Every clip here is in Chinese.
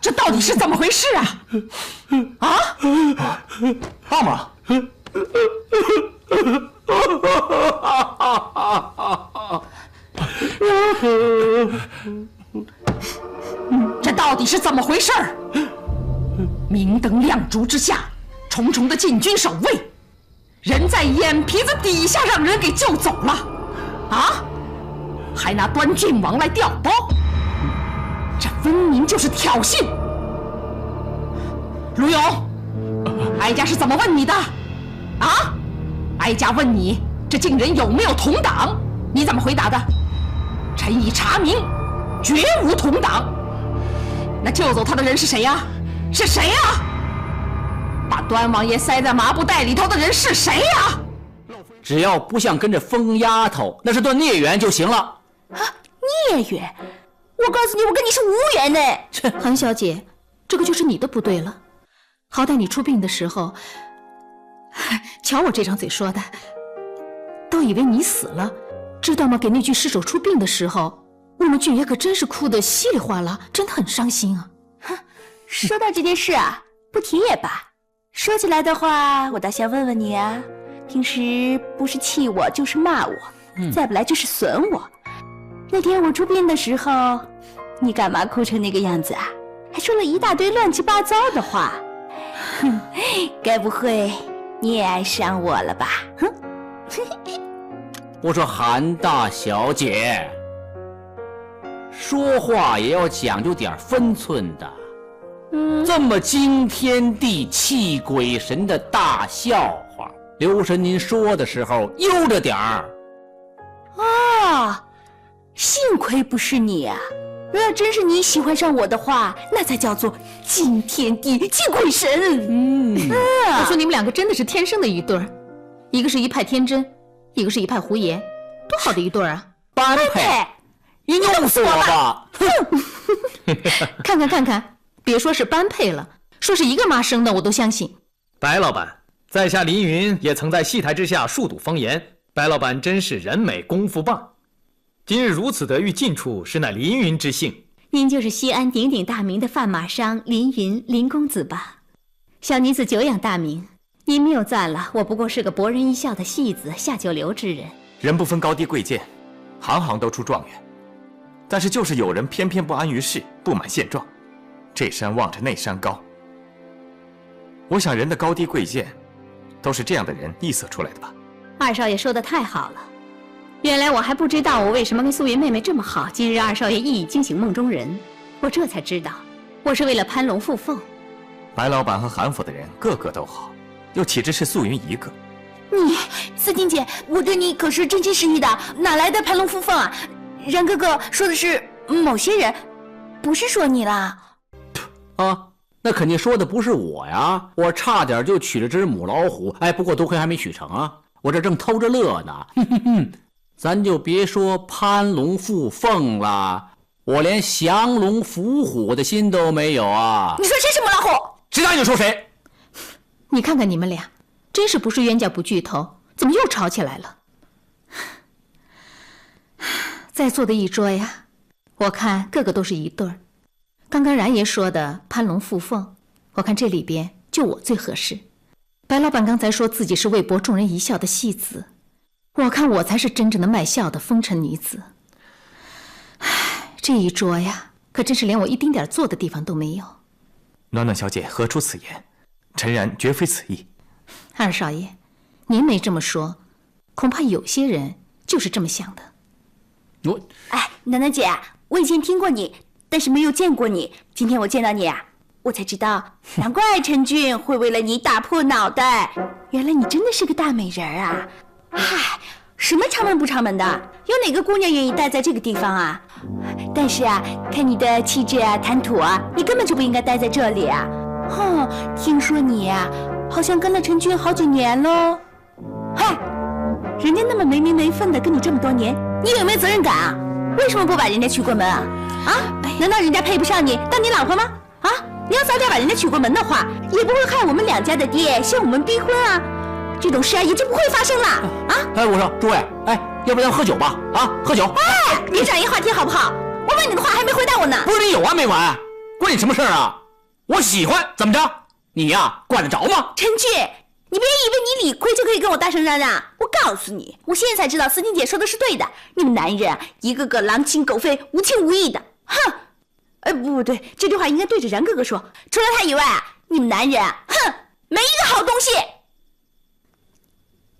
这到底是怎么回事啊？啊！爸妈，这到底是怎么回事？明灯亮烛之下，重重的禁军守卫，人在眼皮子底下让人给救走了，啊！还拿端郡王来调包，这分明就是挑衅。卢勇，哀家是怎么问你的？啊？哀家问你，这晋人有没有同党？你怎么回答的？臣已查明，绝无同党。那救走他的人是谁呀？是谁呀？把端王爷塞在麻布袋里头的人是谁呀？只要不像跟着疯丫头，那是段孽缘就行了。啊，孽缘？我告诉你，我跟你是无缘的。韩小姐，这个就是你的不对了。好歹你出殡的时候，瞧我这张嘴说的，都以为你死了，知道吗？给那具尸首出殡的时候，我们俊爷可真是哭得稀里哗啦，真的很伤心啊。哼，说到这件事啊，不提也罢。说起来的话，我倒想问问你啊，平时不是气我就是骂我，再不来就是损我。那天我出殡的时候，你干嘛哭成那个样子啊？还说了一大堆乱七八糟的话。哼，该不会你也爱上我了吧？哼！我说韩大小姐，说话也要讲究点分寸的。这么惊天地泣鬼神的大笑话，留神您说的时候悠着点儿。啊，幸亏不是你啊！若要真是你喜欢上我的话，那才叫做惊天地泣鬼神。我说你们两个真的是天生的一对儿，一个是一派天真，一个是一派胡言，多好的一对儿啊！般配，你弄死我吧！看看看看，别说是般配了，说是一个妈生的我都相信。白老板，在下林云也曾在戏台之下数睹风言，白老板真是人美功夫棒。今日如此得遇近处，是乃林云之幸。您就是西安鼎鼎大名的贩马商林云林公子吧？小女子久仰大名，您谬赞了，我不过是个博人一笑的戏子，下九流之人。人不分高低贵贱，行行都出状元。但是就是有人偏偏不安于世，不满现状，这山望着那山高。我想人的高低贵贱，都是这样的人臆测出来的吧？二少爷说的太好了。原来我还不知道我为什么跟素云妹妹这么好，今日二少爷一语惊醒梦中人，我这才知道，我是为了攀龙附凤。白老板和韩府的人个个都好，又岂止是素云一个？你思婷姐，我对你可是真心实意的，哪来的攀龙附凤啊？然哥哥说的是某些人，不是说你啦。啊，那肯定说的不是我呀，我差点就娶了只母老虎，哎，不过多亏还没娶成啊，我这正偷着乐呢。哼哼哼。咱就别说攀龙附凤了，我连降龙伏虎的心都没有啊！你说谁是母老虎？知道你就说谁。你看看你们俩，真是不是冤家不聚头，怎么又吵起来了？在座的一桌呀，我看个个都是一对儿。刚刚然爷说的攀龙附凤，我看这里边就我最合适。白老板刚才说自己是为博众人一笑的戏子，我看我才是真正的卖笑的风尘女子。唉，这一桌呀，可真是连我一丁点坐的地方都没有。暖暖小姐何出此言？臣然绝非此意。二少爷，您没这么说，恐怕有些人就是这么想的。哎，暖暖姐，我以前听过你，但是没有见过你。今天我见到你啊，我才知道，难怪陈俊会为了你打破脑袋。原来你真的是个大美人啊！嗨，什么长门不长门的，有哪个姑娘愿意待在这个地方啊？但是啊，看你的气质啊、谈吐啊，你根本就不应该待在这里啊！听说你啊，好像跟了陈俊好几年喽。嗨，人家那么没名没分的跟你这么多年，你有没有责任感啊？为什么不把人家娶过门啊？难道人家配不上你当你老婆吗？你要早点把人家娶过门的话，也不会害我们两家的爹向我们逼婚啊！这种事啊也就不会发生了啊！哎，我说诸位，哎，要不然喝酒吧？啊，喝酒！哎，别转移话题好不好？我问你的话还没回答我呢。不是你有完没完？关你什么事儿啊？我喜欢怎么着？你呀，管得着吗？陈俊，你别以为你理亏就可以跟我大声嚷嚷。我告诉你，我现在才知道思婷姐说的是对的。你们男人啊，一个个狼心狗肺、无情无义的。哼！不对，这句话应该对着然哥哥说。除了他以外啊，你们男人啊，哼，没一个好东西。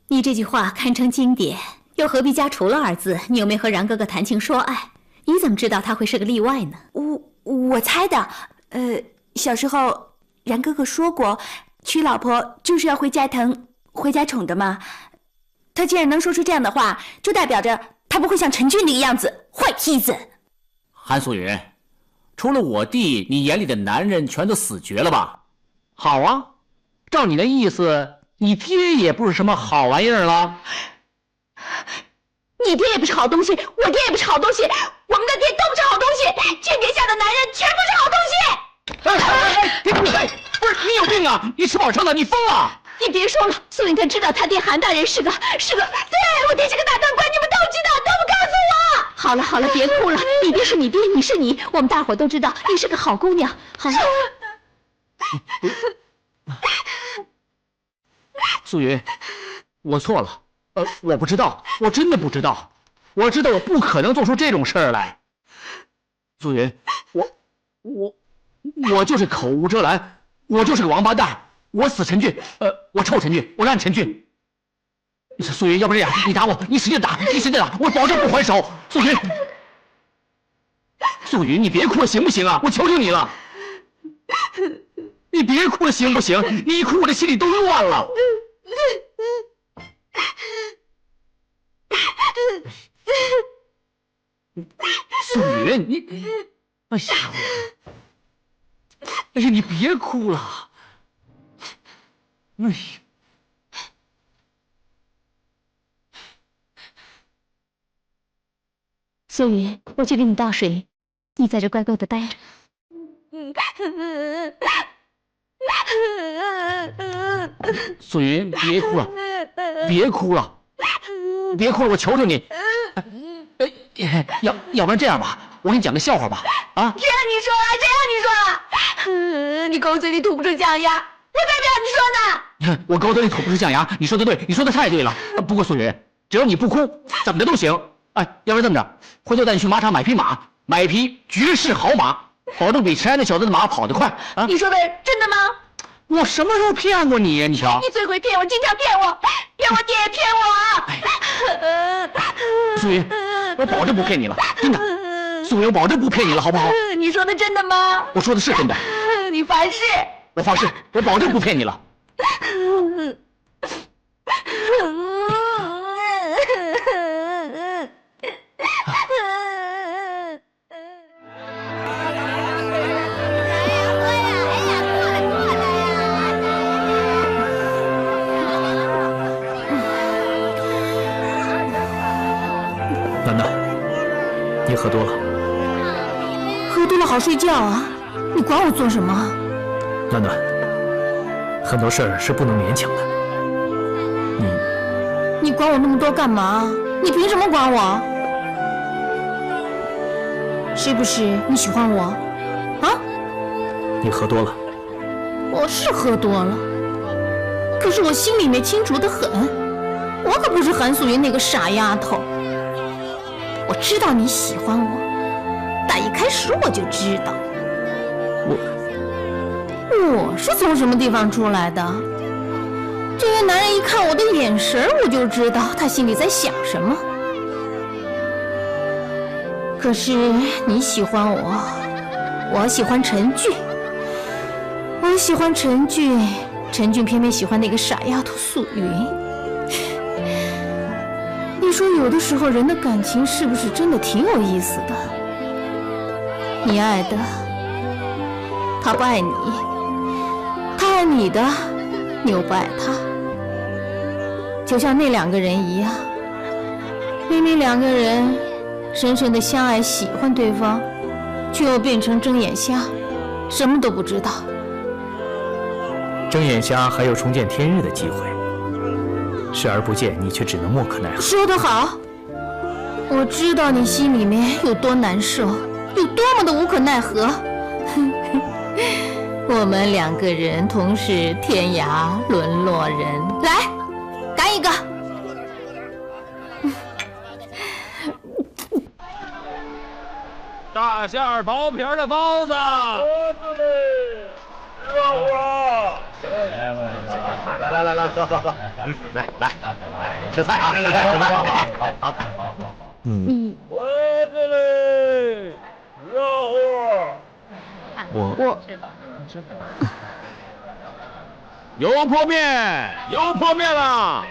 你这句话堪称经典，又何必加除了二字？你有没有和然哥哥谈情说爱？你怎么知道他会是个例外呢？我猜的。小时候然哥哥说过，娶老婆就是要会家疼、会家宠的嘛。他既然能说出这样的话，就代表着他不会像陈俊那个样子，坏坯子。韩素云，除了我弟，你眼里的男人全都死绝了吧？好啊，照你的意思，你爹也不是什么好玩意儿了。你爹也不是好东西，我爹也不是好东西，我们的爹都不是好东西，这天下的男人全不是好东西。不是你有病啊！你吃饱撑的，你疯了！你别说了，苏云他知道他爹韩大人是个，对，我爹是个大当官，你们都知道，都不告诉我。好了好了，别哭了，你爹是你爹，你是你，我们大伙都知道你是个好姑娘。好了，素云，我错了，我不知道，我真的不知道，我知道我不可能做出这种事儿来。素云，我就是口无遮拦，我就是个王八蛋，我死陈俊，我臭陈俊，我烂陈俊。素云，要不这样，你打我，你使劲打，你使劲打，我保证不还手。素云，素云，你别哭了行不行啊？我求求你了，你别哭了行不行？你一哭我这心里都乱了。素云，你，哎呀，你别哭了。哎呀。素云，我去给你倒水，你在这乖乖的待着。素云，别哭了，别哭了，别哭了，我求求你。要不然这样吧，我给你讲个笑话吧。啊！谁让你说了？谁让你说了？你狗嘴里吐不出象牙，我才不要你说呢。我狗嘴里吐不出象牙，你说的对，你说的太对了。不过素云，只要你不哭，怎么的都行。哎，要不然这么着，回头带你去马场买匹马，买匹绝世好马，保证比陈安那小子的马跑得快。啊！你说的真的吗？我什么时候骗过你呀？你瞧，你最会骗我，经常骗我，骗我爹，骗我。素云，我保证不骗你了，真的。素云，我保证不骗你了，好不好？你说的真的吗？我说的是真的。你发誓？我发誓，我保证不骗你了。楠楠，你喝多了。喝多了好睡觉啊，你管我做什么？楠楠，很多事儿是不能勉强的。你管我那么多干嘛？你凭什么管我？是不是你喜欢我？啊？你喝多了。我是喝多了，可是我心里面清楚得很，我可不是韩素云那个傻丫头。我知道你喜欢我，打一开始我就知道。我是从什么地方出来的？这位男人一看我的眼神，我就知道他心里在想什么。可是你喜欢我，我喜欢陈俊，我喜欢陈俊，陈俊偏偏喜欢那个傻丫头素云。你说有的时候人的感情是不是真的挺有意思的？你爱的，他不爱你；他爱你的，你又不爱他。就像那两个人一样，明明两个人深深的相爱喜欢对方，却又变成睁眼瞎，什么都不知道。睁眼瞎还有重见天日的机会，视而不见，你却只能莫可奈何。说得好，我知道你心里面有多难受，有多么的无可奈何。我们2个人同是天涯沦落人，来，干一个。大馅儿薄皮的包子，热乎了！来，走，来，吃菜啊！吃菜，好。我这里热乎。我油泼面了，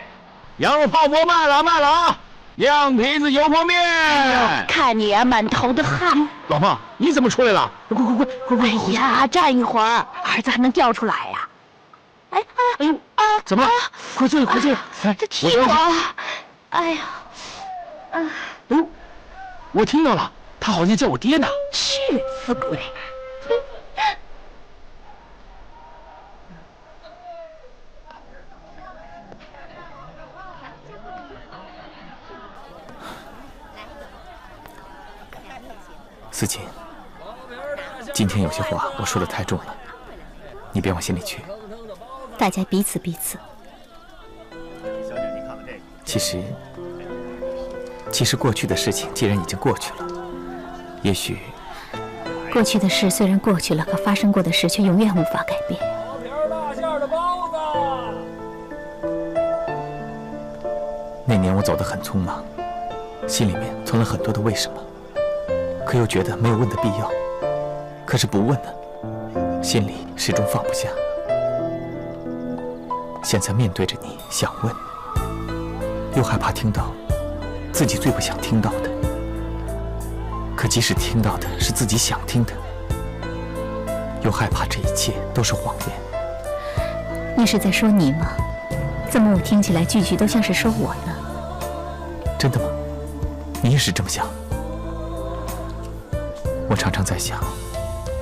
羊肉泡馍卖了啊！羊皮子油泼面，看你啊，满头的汗。老婆，你怎么出来了？快！哎呀，站一会儿，儿子还能叫出来呀？哎呦啊！怎么了？快坐！这踢我！哎呀，我听到了，他好像叫我爹呢。去死鬼！思琴，今天有些话我说的太重了，你别往心里去。大家彼此。其实过去的事情既然已经过去了，也许过去的事虽然过去了，可发生过的事却永远无法改变。大馅儿的包子。那年我走得很匆忙，心里面存了很多的为什么，可又觉得没有问的必要。可是不问呢，心里始终放不下。现在面对着你，想问，又害怕听到自己最不想听到的。可即使听到的是自己想听的，又害怕这一切都是谎言。你是在说你吗？怎么我听起来句句都像是说我呢？真的吗？你也是这么想？我常常在想，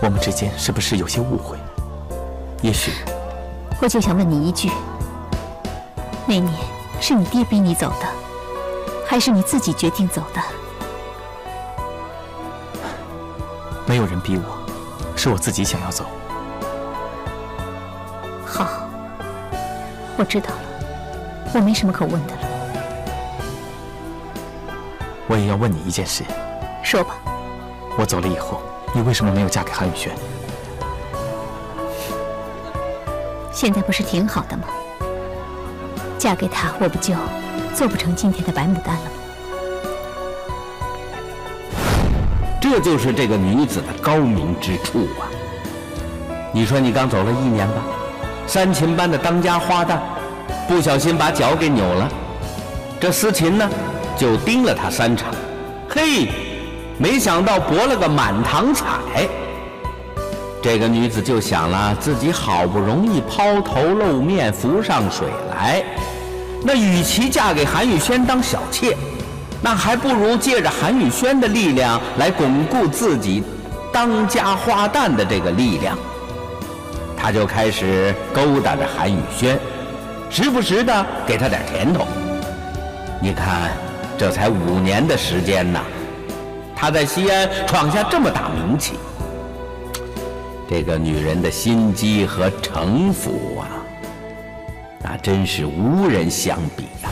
我们之间是不是有些误会？也许……我就想问你一句：那年是你爹逼你走的，还是你自己决定走的？没有人逼我，是我自己想要走。好，我知道了，我没什么可问的了。我也要问你一件事。说吧。我走了以后，你为什么没有嫁给韩宇轩？现在不是挺好的吗？嫁给他，我不就做不成今天的白牡丹了吗？这就是这个女子的高明之处啊！你说你刚走了1年吧，3秦班的当家花旦，不小心把脚给扭了，这思琴呢就盯了他3场，嘿，没想到博了个满堂彩。这个女子就想了，自己好不容易抛头露面浮上水来，那与其嫁给韩宇轩当小妾，那还不如借着韩宇轩的力量来巩固自己当家花旦的这个力量。他就开始勾搭着韩宇轩，时不时的给他点甜头。你看，这才5年的时间呐，他在西安闯下这么大名气。这个女人的心机和城府啊，那真是无人相比呀。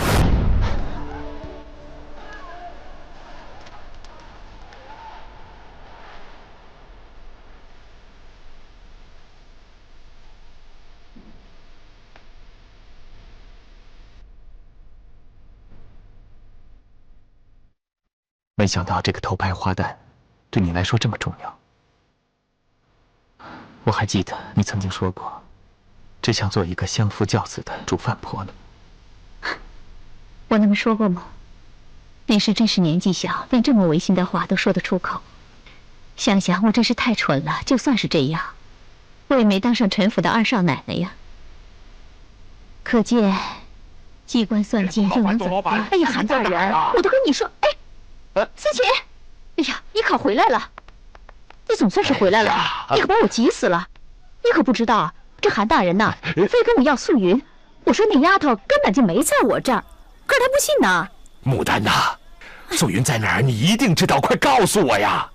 没想到这个头牌花旦对你来说这么重要。我还记得你曾经说过，只想做一个相夫教子的煮饭婆呢。我那么说过吗？那时真是年纪小，连这么违心的话都说得出口。想想我真是太蠢了，就算是这样，我也没当上陈府的二少奶奶呀。可见机关算尽又能怎么样？哎呀，韩大人，我都跟你说，思琴，哎呀，你可回来了。你总算是回来了，你可把我急死了！你可不知道，这韩大人呐，非跟我要素云，我说那丫头根本就没在我这儿，可是她不信呢。牡丹呐，素云在哪儿？你一定知道，快告诉我呀！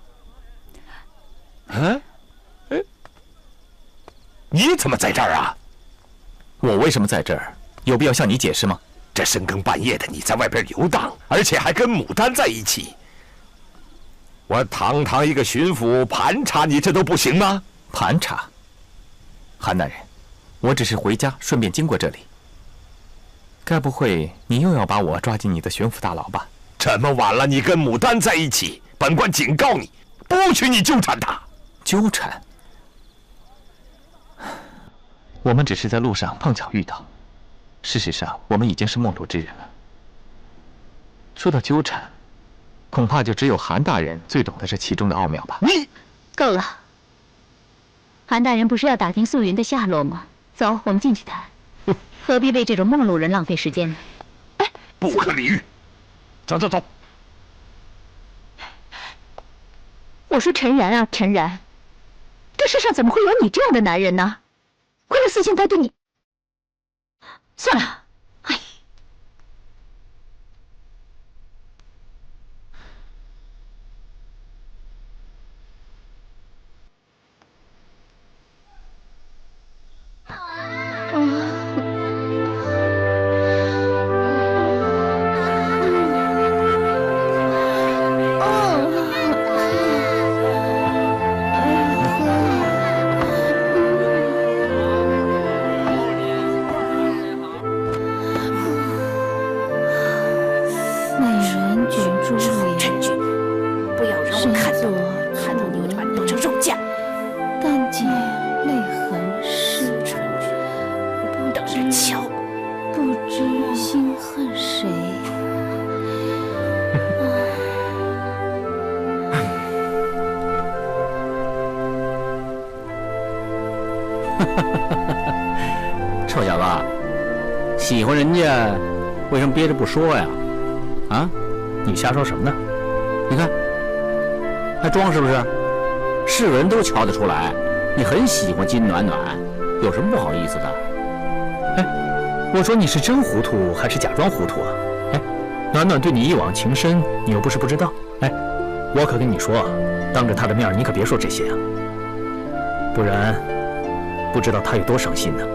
你怎么在这儿啊？我为什么在这儿？有必要向你解释吗？这深更半夜的，你在外边游荡，而且还跟牡丹在一起，我堂堂一个巡抚盘查你，这都不行吗？盘查？韩大人，我只是回家顺便经过这里。该不会你又要把我抓进你的巡抚大牢吧？这么晚了，你跟牡丹在一起，本官警告你，不许你纠缠她。纠缠？我们只是在路上碰巧遇到，事实上我们已经是梦中之人了。说到纠缠，恐怕就只有韩大人最懂得这其中的奥妙吧。你够了，韩大人不是要打听素云的下落吗？走，我们进去谈。何必为这种梦路人浪费时间呢？哎，不可理喻！走走走！我说陈然啊，陈然，这世上怎么会有你这样的男人呢？为了事情他对你……算了，哎。臭小子，喜欢人家，为什么憋着不说呀？啊，你瞎说什么呢？你看，还装是不是？是人都瞧得出来，你很喜欢金暖暖，有什么不好意思的？哎，我说你是真糊涂还是假装糊涂啊？哎，暖暖对你一往情深，你又不是不知道。哎，我可跟你说，当着她的面，你可别说这些啊，不然不知道她有多伤心呢。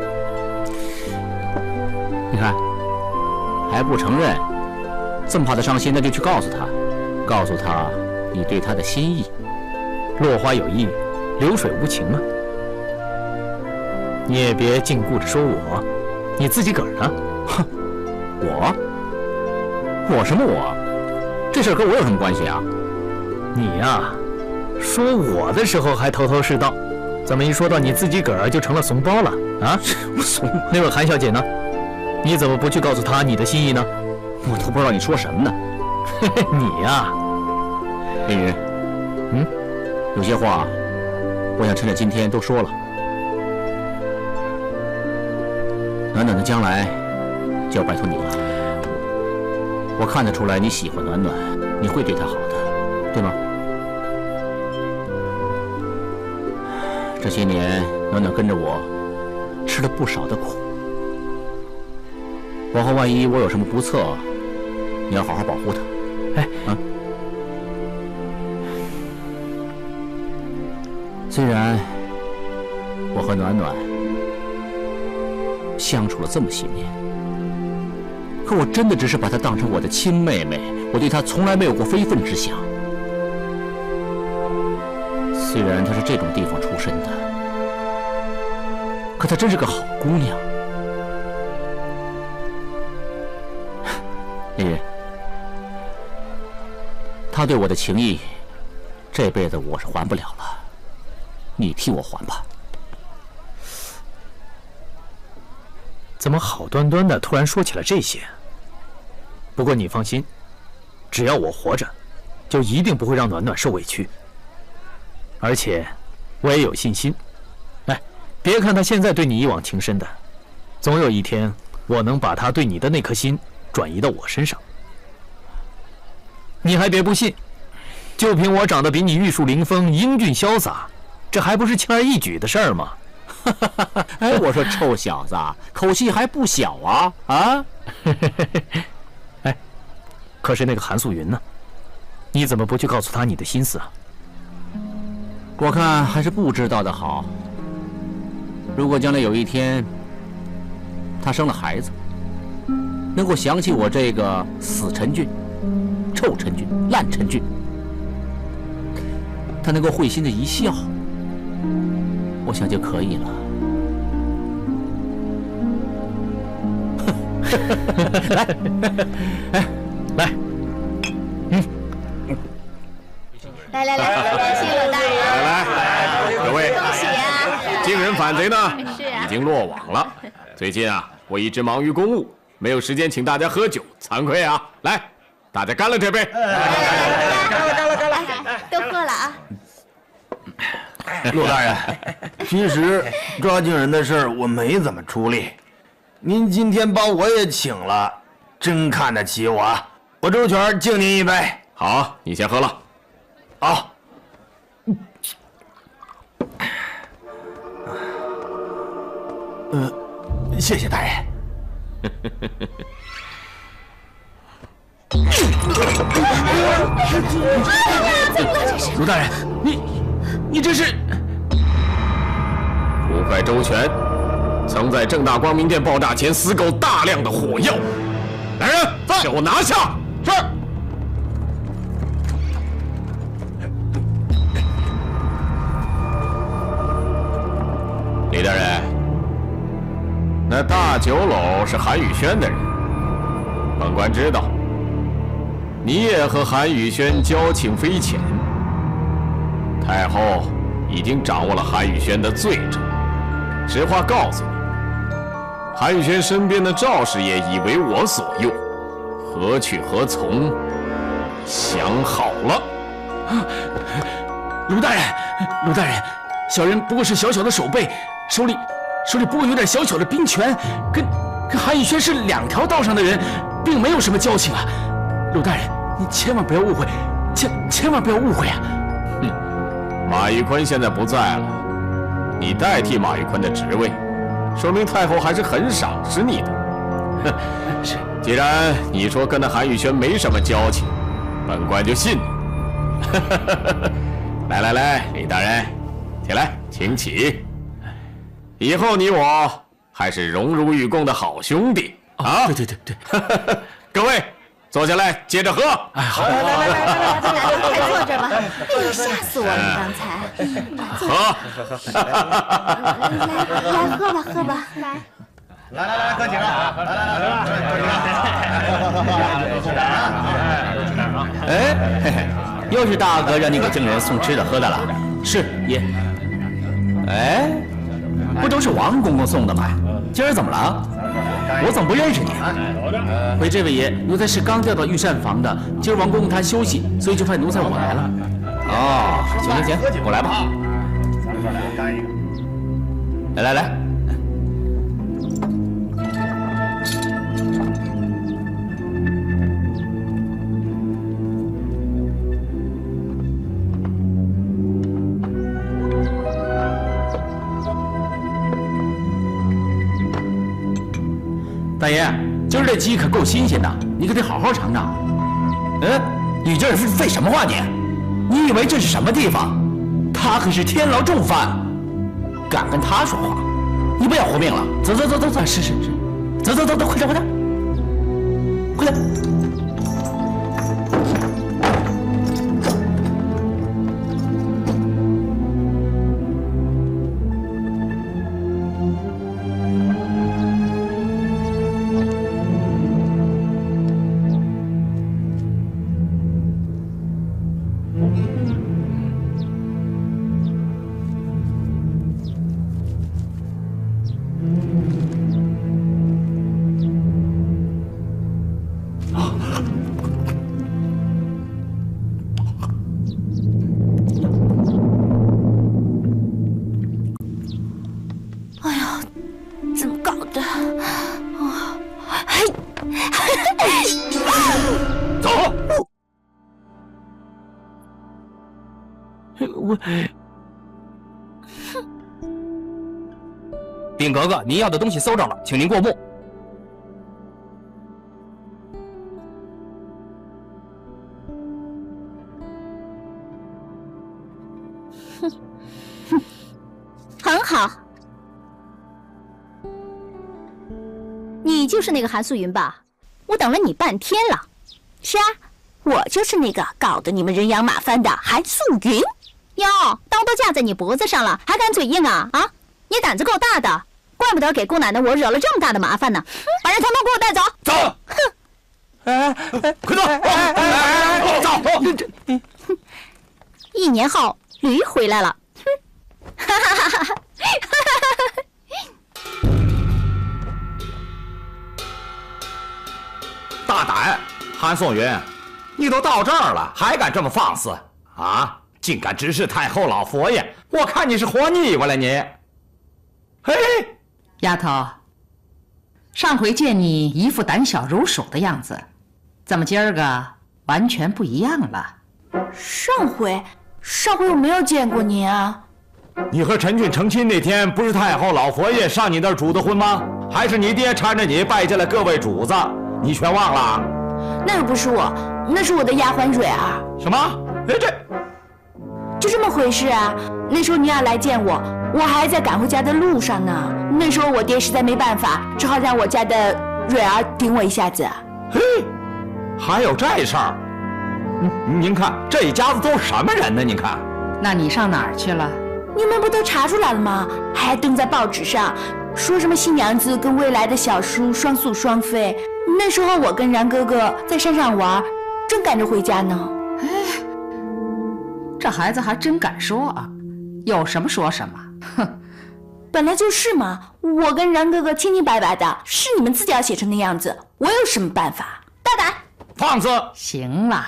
你看，还不承认，这么怕他伤心，那就去告诉他，告诉他你对他的心意。落花有意，流水无情啊！你也别净顾着说我，你自己个儿呢？哼，我什么我？这事儿跟我有什么关系啊？你呀，说我的时候还头头是道，怎么一说到你自己个儿就成了怂包了啊？怂？那位韩小姐呢？你怎么不去告诉她你的心意呢？我都不知道你说什么呢。嘿嘿，你呀，凌云，有些话，我想趁着今天都说了。暖暖的将来就要拜托你了。我看得出来你喜欢暖暖，你会对她好的，对吗？这些年，暖暖跟着我，吃了不少的苦。往后万一我有什么不测，你要好好保护她。哎，虽然我和暖暖相处了这么些年，可我真的只是把她当成我的亲妹妹，我对她从来没有过非分之想。虽然她是这种地方出身的，可她真是个好姑娘。丽云，她对我的情谊，这辈子我是还不了了，你替我还吧。怎么好端端的突然说起了这些？不过你放心，只要我活着，就一定不会让暖暖受委屈。而且，我也有信心。哎，别看她现在对你一往情深的，总有一天我能把她对你的那颗心转移到我身上。你还别不信，就凭我长得比你玉树临风、英俊潇洒，这还不是轻而易举的事儿吗？哎，我说臭小子，口气还不小啊啊！哎，可是那个韩素云呢？你怎么不去告诉他你的心思啊？我看还是不知道的好。如果将来有一天他生了孩子，能够想起我这个死陈俊、臭陈俊、烂陈俊，他能够会心的一笑，我想就可以了。来，哎，来，来，恭喜鲁大人！来，各位，恭喜啊！惊人反贼呢，是啊已经落网了。最近啊，我一直忙于公务，没有时间请大家喝酒，惭愧啊！来，大家干了这杯！来，都喝了啊！陆大人，其实抓惊人的事儿我没怎么出力，您今天把我也请了，真看得起我。我周全敬您一杯。好，你先喝了。好。谢谢大人。卢大人，你这是？捕快周全曾在正大光明殿爆炸前私购大量的火药，来人，给我拿下！是。李大人，那大酒楼是韩宇轩的人，本官知道，你也和韩宇轩交情匪浅。太后已经掌握了韩宇轩的罪证。实话告诉你，韩宇轩身边的赵师爷已为我所用，何去何从，想好了。卢大人，小人不过是小小的守备，手里不过有点小小的兵权，跟韩宇轩是两条道上的人，并没有什么交情啊。卢大人，你千万不要误会，千万不要误会啊！马玉坤现在不在了，你代替马玉坤的职位，说明太后还是很赏识你的。是，既然你说跟那韩宇轩没什么交情，本官就信你。来，李大人，起来，请起。以后你我还是荣辱与共的好兄弟啊！对。各位，坐下来，接着喝。哎，好。来，快坐着吧。哎呦，吓死我了！刚才。喝。来，喝吧，来。来，喝几个啊！来。哎，又是大哥让你给证人送吃的喝的了。是爷。哎，不都是王公公送的吗？今儿怎么了？我怎么不认识你？回这位爷，奴才是刚调到御膳房的，今儿王公公他休息，所以就派奴才我来了。哦，行，我来吧。来。大爷，今儿这鸡可够新鲜的，你可得好好尝尝。你这是废什么话你？你以为这是什么地方？他可是天牢重犯，敢跟他说话，你不要活命了。走，是，走，快点，快点。禀格格，您要的东西搜着了，请您过目。很好，你就是那个韩素云吧？我等了你半天了。是啊，我就是那个搞得你们人仰马翻的韩素云。哟，刀都架在你脖子上了，还敢嘴硬啊？啊，你胆子够大的，怪不得给姑奶奶我惹了这么大的麻烦呢。把人统统给我带走！走！哼！快走！走！1年后，驴回来了。哼！哈哈哈哈哈！大胆，韩宋云，你都到这儿了，还敢这么放肆啊？竟敢指使太后老佛爷，我看你是活腻歪了你！嘿，丫头，上回见你一副胆小如鼠的样子，怎么今儿个完全不一样了？上回我没有见过您啊。你和陈俊成亲那天，不是太后老佛爷上你那儿主的婚吗？还是你爹搀着你拜见了各位主子，你全忘了？那又不是我，那是我的丫鬟蕊儿。什么？哎，就这么回事啊！那时候你要来见我，我还在赶回家的路上呢。那时候我爹实在没办法，只好让我家的蕊儿顶我一下子。嘿，还有这事儿？您看这一家子都是什么人呢？您看，那你上哪儿去了？你们不都查出来了吗？还登在报纸上，说什么新娘子跟未来的小叔双宿双飞。那时候我跟然哥哥在山上玩，正赶着回家呢。哎，这孩子还真敢说啊！有什么说什么。哼，本来就是嘛。我跟然哥哥清清白白的，是你们自己要写成那样子，我有什么办法？大胆！放肆！行了，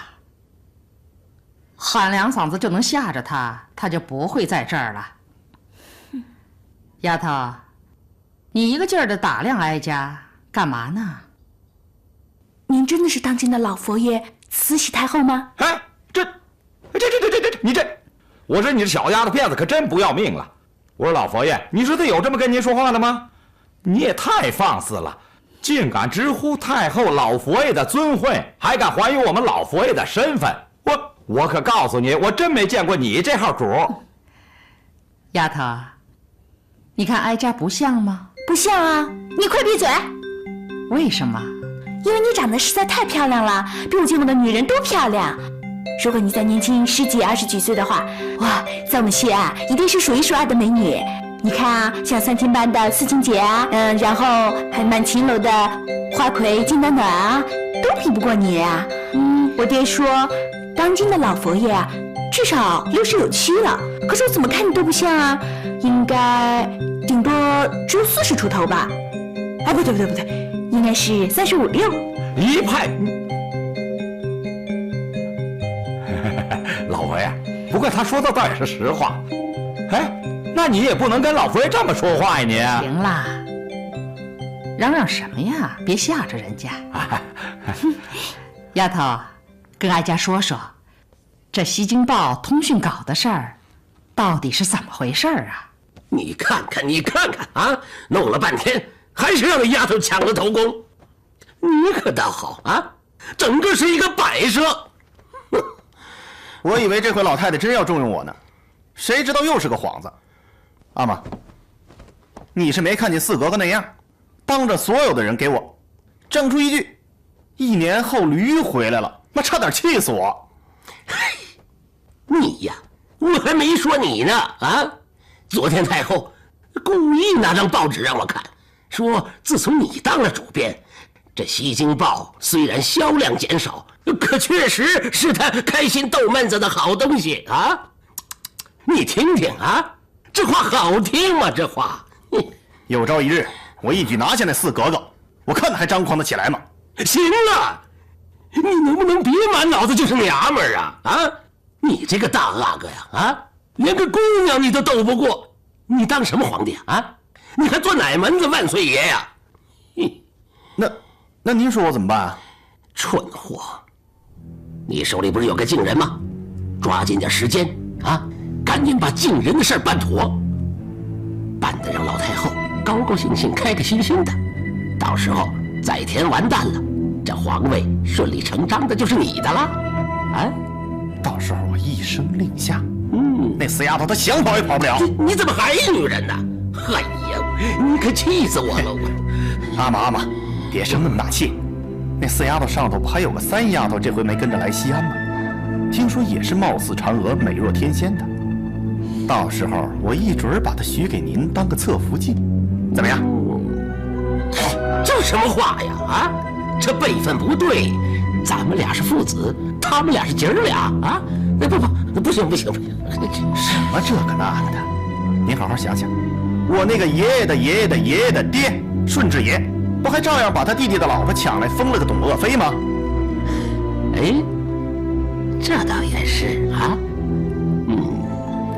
喊两嗓子就能吓着他，他就不会在这儿了。丫头，你一个劲儿的打量哀家，干嘛呢？您真的是当今的老佛爷慈禧太后吗？哎，你这，我说你这小丫头片子可真不要命了。我说老佛爷，你说他有这么跟您说话的吗？你也太放肆了，竟敢直呼太后老佛爷的尊讳，还敢怀疑我们老佛爷的身份。我可告诉你，我真没见过你这号主。丫头，你看哀家不像吗？不像啊！你快闭嘴！为什么？因为你长得实在太漂亮了，比我见过的女人都漂亮。如果你再年轻10几、20几岁的话，哇，在我们县啊，一定是数1数2的美女。你看啊，像3天班的四清姐啊，然后还满秦楼的花魁金暖暖啊，都比不过你啊。我爹说，当今的老佛爷啊，至少60有7了。可是我怎么看你都不像啊，应该顶多只有40出头吧？哎，不对，应该是35、6。一派。老佛爷，不过他说的倒也是实话。哎，那你也不能跟老佛爷这么说话呀，你。行啦，嚷嚷什么呀？别吓着人家。丫头，跟哀家说说，这西京报通讯稿的事儿，到底是怎么回事啊？你看看啊，弄了半天，还是让那丫头抢了头功。你可倒好啊，整个是一个摆设。我以为这回老太太真要重用我呢，谁知道又是个幌子。阿玛，你是没看见四格格那样，当着所有的人给我整出一句1年后驴回来了，那差点气死我。你呀，我还没说你呢啊！昨天太后故意拿张报纸让我看，说自从你当了主编，这西京报虽然销量减少，可确实是他开心逗闷子的好东西啊！你听听啊，这话好听吗？这话，有朝一日我一举拿下那四格格，我看他还张狂得起来吗？行了，你能不能别满脑子就是娘们儿啊？啊，你这个大阿哥呀，啊，连个姑娘你都斗不过，你当什么皇帝啊？你还做哪门子万岁爷呀？那您说我怎么办啊？蠢货！你手里不是有个靖人吗？抓紧点时间啊，赶紧把靖人的事办妥，办得让老太后高高兴兴、开开心心的。到时候载田完蛋了，这皇位顺理成章的就是你的了。啊，到时候我一声令下，那死丫头她想跑也跑不了。你怎么还女人呢？哎呀，你可气死我了！阿玛，别生那么大气。那四丫头上头不还有个三丫头，这回没跟着来西安吗？听说也是貌似嫦娥、美若天仙的。到时候我一准把她许给您当个侧福晋，怎么样？这什么话呀？啊，这辈分不对，咱们俩是父子，他们俩是姐儿俩啊！不行！什么这个那个的？您好好想想，我那个爷爷的爷爷的爷爷的爹顺治爷，不还照样把他弟弟的老婆抢来封了个董鄂妃吗？哎，这倒也是啊，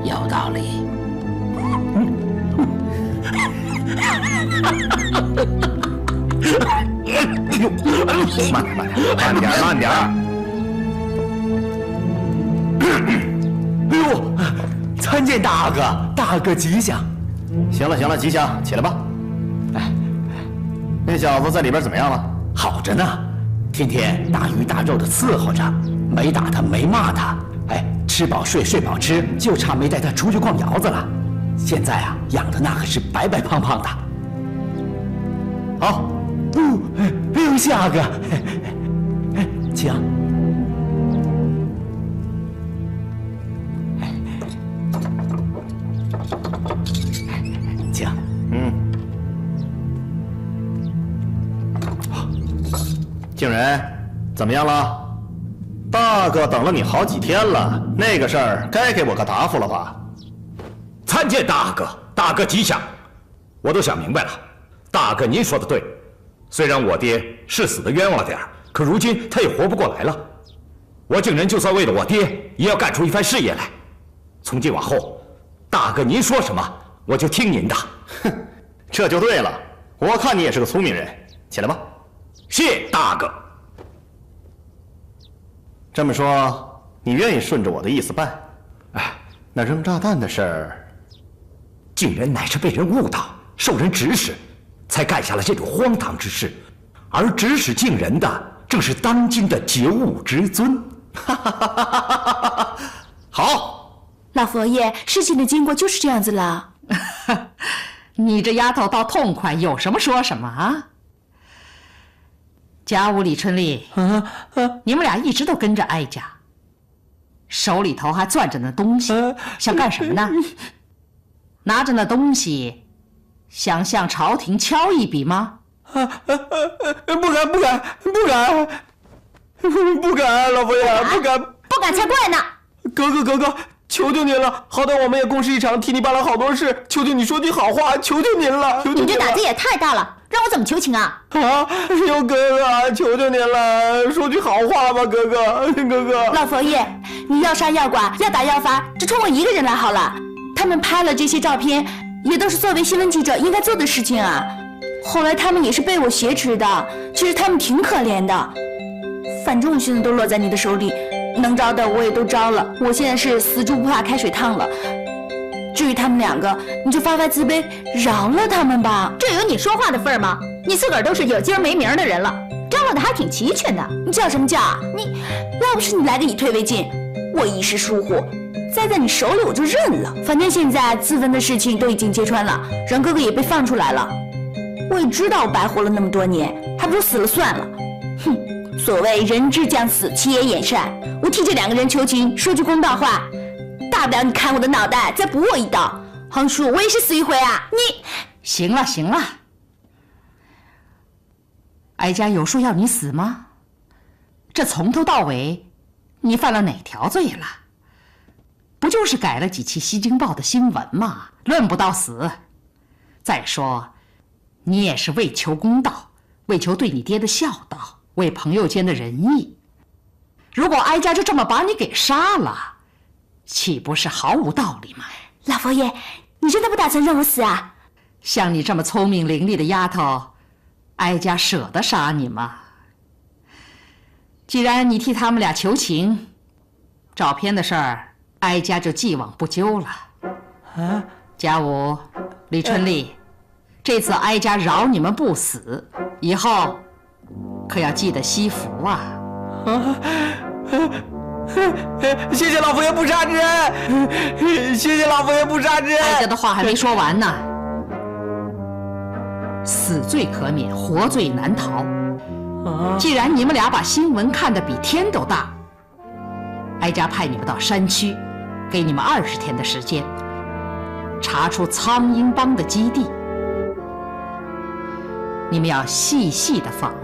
有道理。慢点。哎呦，参见大哥，大哥吉祥。行了，吉祥，起来吧。那小子在里边怎么样了？好着呢，天天大鱼大肉的伺候着，没打他，没骂他，吃饱睡，睡饱吃，就差没带他出去逛窑子了。现在啊，养的那可是白白胖胖的。好，哎呦，夏哥，请。请。静人，怎么样了？大哥等了你好几天了，那个事儿该给我个答复了吧？参见大哥，大哥吉祥。我都想明白了，大哥您说的对，虽然我爹是死的冤枉了点儿，可如今他也活不过来了。我竟然就算为了我爹，也要干出一番事业来。从今往后，大哥您说什么，我就听您的。哼，这就对了。我看你也是个聪明人，起来吧。谢大哥。这么说，你愿意顺着我的意思办？那扔炸弹的事儿，竟然乃是被人误导，受人指使，才干下了这种荒唐之事。而指使敬人的，正是当今的九五之尊。好，老佛爷，事情的经过就是这样子了。你这丫头倒痛快，有什么说什么啊！家务李春丽，你们俩一直都跟着哀家，手里头还攥着那东西，想干什么呢？拿着那东西，想向朝廷敲一笔吗？不敢，老佛爷，不敢才怪呢！哥哥，求求您了，好歹我们也共事一场，替你办了好多事，求求你说句好话，求求您了！你这胆子也太大了，让我怎么求情啊？有哥哥，求求您了，说句好话吧，哥哥。老佛爷，你要杀要剐要打要罚，只冲我一个人来好了。他们拍了这些照片，也都是作为新闻记者应该做的事情啊。后来他们也是被我挟持的，其实他们挺可怜的。反正我现在都落在你的手里，能招的我也都招了，我现在是死猪不怕开水烫了。至于他们两个，你就发发慈悲，饶了他们吧。这有你说话的份儿吗？你自个儿都是有今儿没名的人了，张罗的还挺齐全的。你叫什么叫啊？你要不是你来个以退为进，我一时疏忽，栽在你手里我就认了。反正现在自焚的事情都已经揭穿了，冉哥哥也被放出来了。我也知道我白活了那么多年，还不如死了算了。哼，所谓人之将死，其言也善。我替这两个人求情，说句公道话，大不了你砍我的脑袋，再补我一刀。皇叔，我也是死一回啊！你行了，哀家有说要你死吗？这从头到尾，你犯了哪条罪了？不就是改了几期《西京报》的新闻吗？论不到死。再说，你也是为求公道，为求对你爹的孝道，为朋友间的仁义。如果哀家就这么把你给杀了，岂不是毫无道理吗？老佛爷，你真的不打算让我死啊？像你这么聪明伶俐的丫头，哀家舍得杀你吗？既然你替他们俩求情，照片的事儿，哀家就既往不咎了。家务，李春丽，这次哀家饶你们不死，以后可要记得惜福啊！谢谢老佛爷不杀之恩，谢谢老佛爷不杀之恩。哀家的话还没说完呢。死罪可免，活罪难逃。既然你们俩把新闻看得比天都大，哀家派你们到山区，给你们20天的时间，查出苍鹰帮的基地。你们要细细的访，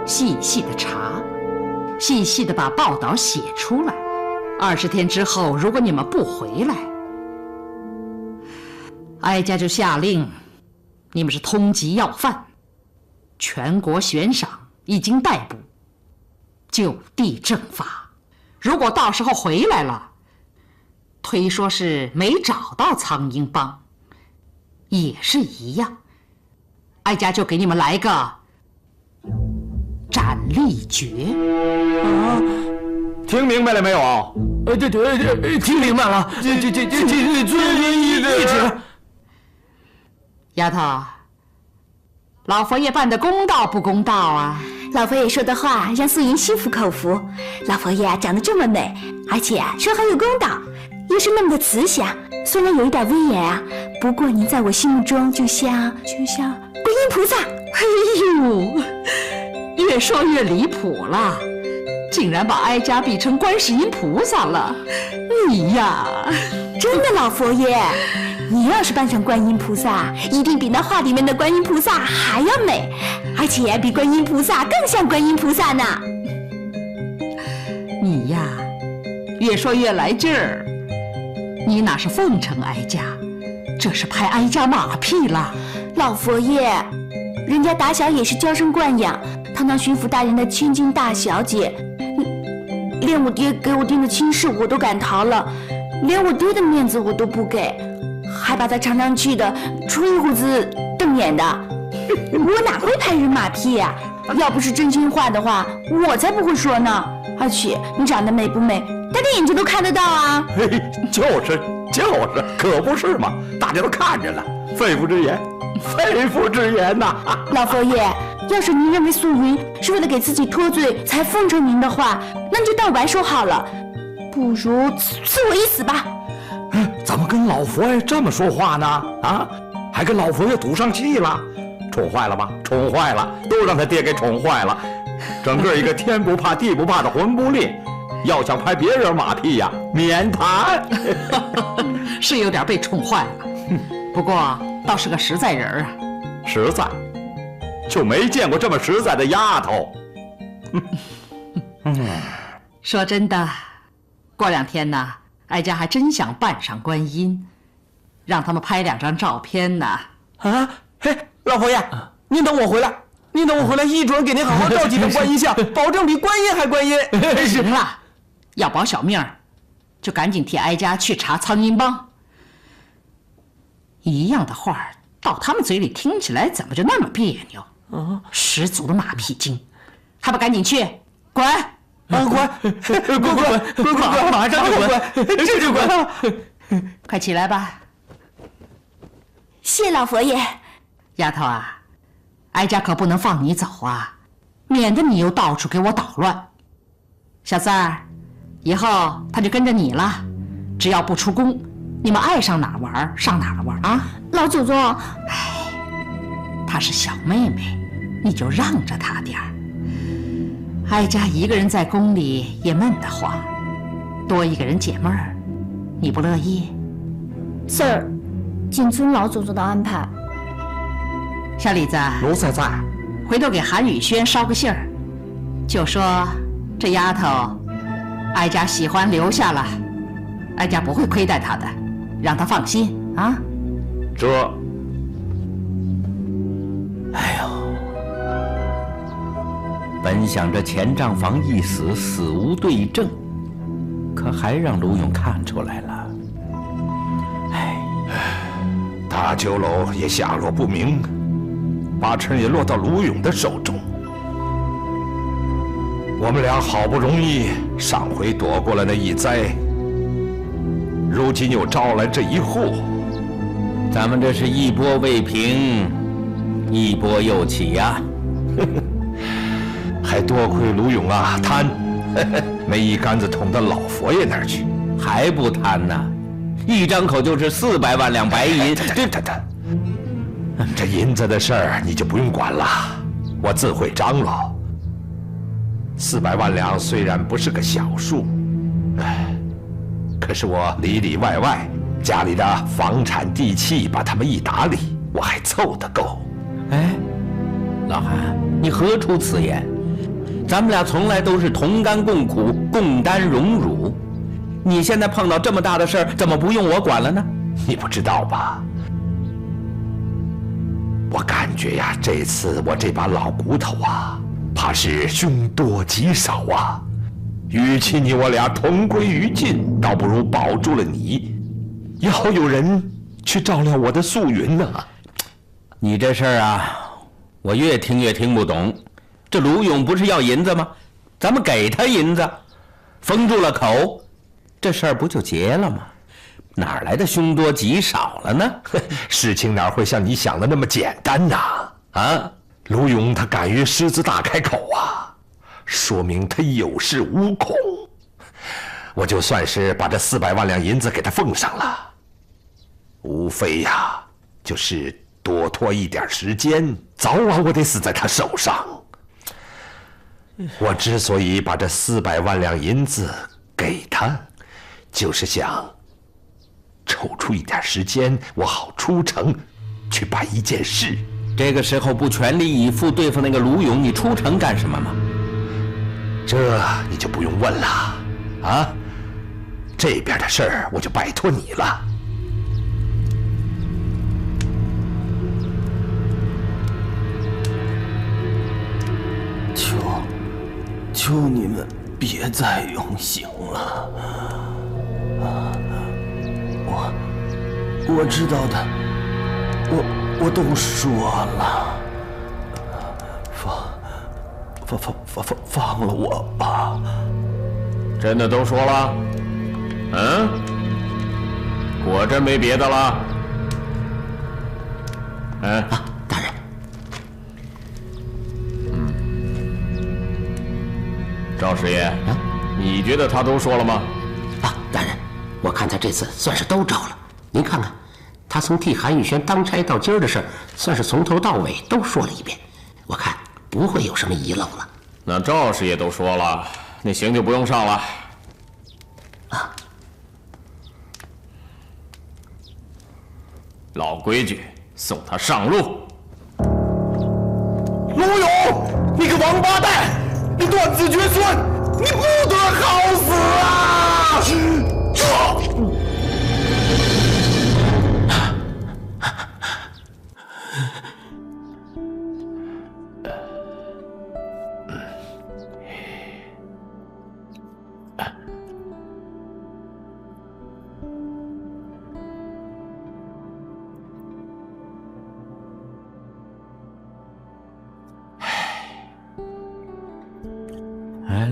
细细的查，细细的把报道写出来。20天之后，如果你们不回来，哀家就下令，你们是通缉要犯，全国悬赏，一经逮捕，就地正法。如果到时候回来了，推说是没找到苍鹰帮，也是一样。哀家就给你们来个斩立决。听明白了没有？听明白了。这遵义的。丫头，老佛爷办的公道不公道啊？老佛爷说的话让素云心服口服。老佛爷长得这么美，而且说很有公道，又是那么的慈祥，虽然有一点威严啊，不过您在我心目中就像观音菩萨。哎呦，越说越离谱了，竟然把哀家比成观世音菩萨了。你呀，真的老佛爷，你要是扮成观音菩萨，一定比那画里面的观音菩萨还要美，而且比观音菩萨更像观音菩萨呢。你呀，越说越来劲儿。你哪是奉承哀家，这是拍哀家马屁了。老佛爷，人家打小也是娇生惯养，堂堂巡抚大人的千金大小姐，连我爹给我定的亲事我都敢逃了，连我爹的面子我都不给，还把他常常气得吹胡子瞪眼的。我哪会拍人马屁呀？要不是真心话的话，我才不会说呢。而且你长得美不美，大家眼睛都看得到啊。就是，可不是嘛，大家都看着了，肺腑之言呐。老佛爷，要是您认为素云是为了给自己脱罪才奉承您的话，那你就当我白说好了，不如赐我一死吧。怎么跟老佛爷这么说话呢？啊，还跟老佛爷赌上气了，宠坏了吧？宠坏了，都让他爹给宠坏了，整个一个天不怕地不怕的混不吝。要想拍别人马屁呀，免谈。是有点被宠坏了，不过倒是个实在人啊。实在，就没见过这么实在的丫头。说真的，过2天呢，哀家还真想扮上观音，让他们拍2张照片呢。啊，嘿，老佛爷，您等我回来，一准给您好好照几张观音像，保证比观音还观音。行了，要保小命儿，就赶紧替哀家去查苍鹰帮。一样的话到他们嘴里听起来怎么就那么别扭？十足的马屁精，还不赶紧去滚！滚！马上就滚！这就滚！快起来吧。谢老佛爷。丫头啊，哀家可不能放你走啊，免得你又到处给我捣乱。小三儿，以后他就跟着你了，只要不出宫，你们爱上哪玩上哪玩啊！老祖宗，她是小妹妹，你就让着她点儿。哀家一个人在宫里也闷得慌，多一个人解闷儿，你不乐意？Sir， 谨遵老祖宗的安排。小李子，奴才在。回头给韩宇轩捎个信儿，就说这丫头，哀家喜欢留下了，哀家不会亏待她的，让她放心啊。哎呦，本想着钱账房一死，死无对证，可还让卢勇看出来了。大酒楼也下落不明，八成也落到卢勇的手中。我们俩好不容易上回躲过了那一灾，如今又招来这一祸，咱们这是一波未平，一波又起呀！还多亏卢勇啊贪，没一竿子捅到老佛爷那儿去，还不贪呢？一张口就是400万两白银，这银子的事儿你就不用管了，我自会张罗。400万两虽然不是个小数，可是我里里外外家里的房产地契把他们一打理，我还凑得够。哎，老韩，你何出此言？咱们俩从来都是同甘共苦，共担荣辱。你现在碰到这么大的事儿，怎么不用我管了呢？你不知道吧？我感觉呀，这次我这把老骨头啊，怕是凶多吉少啊。与其你我俩同归于尽，倒不如保住了你，要有人去照料我的素云呢。你这事儿啊，我越听越听不懂。这卢勇不是要银子吗？咱们给他银子，封住了口，这事儿不就结了吗？哪来的凶多吉少了呢？事情哪会像你想的那么简单呢？啊，卢勇他敢于狮子大开口啊，说明他有恃无恐。我就算是把这400万两银子给他奉上了，无非呀，就是多拖一点时间，早晚我得死在他手上。我之所以把这400万两银子给他，就是想抽出一点时间，我好出城去办一件事。这个时候不全力以赴对付那个卢勇，你出城干什么吗？这你就不用问了，啊，这边的事儿我就拜托你了。求你们别再用刑了。我知道的，我都说了。放了我吧。真的都说了？嗯？果真没别的了？嗯。大人。赵师爷，你觉得他都说了吗？大人，我看他这次算是都招了。您看看，他从替韩宇轩当差到今儿的事儿，算是从头到尾都说了一遍。我看不会有什么遗漏了。那赵师爷都说了，那刑就不用上了。老规矩，送他上路。卢勇，你个王八蛋！你断子绝孙，你不得好死啊！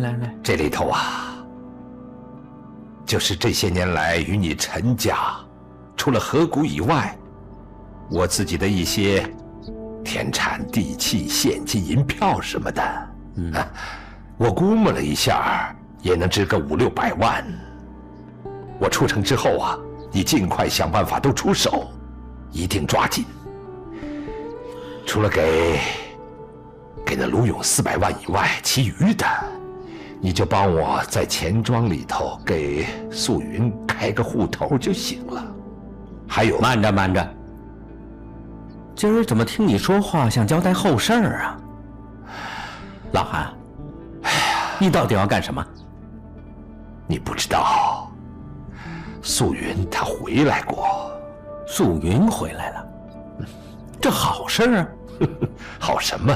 来，这里头啊，就是这些年来与你陈家，除了河谷以外，我自己的一些田产、地契、现金、银票什么的，我估摸了一下，也能值个500-600万。我出城之后啊，你尽快想办法都出手，一定抓紧。除了给那卢勇400万以外，其余的，你就帮我在钱庄里头给素云开个户头就行了。还有，慢着，今儿怎么听你说话像交代后事儿啊？老韩，你到底要干什么？你不知道，素云她回来过。素云回来了，这好事啊！好什么？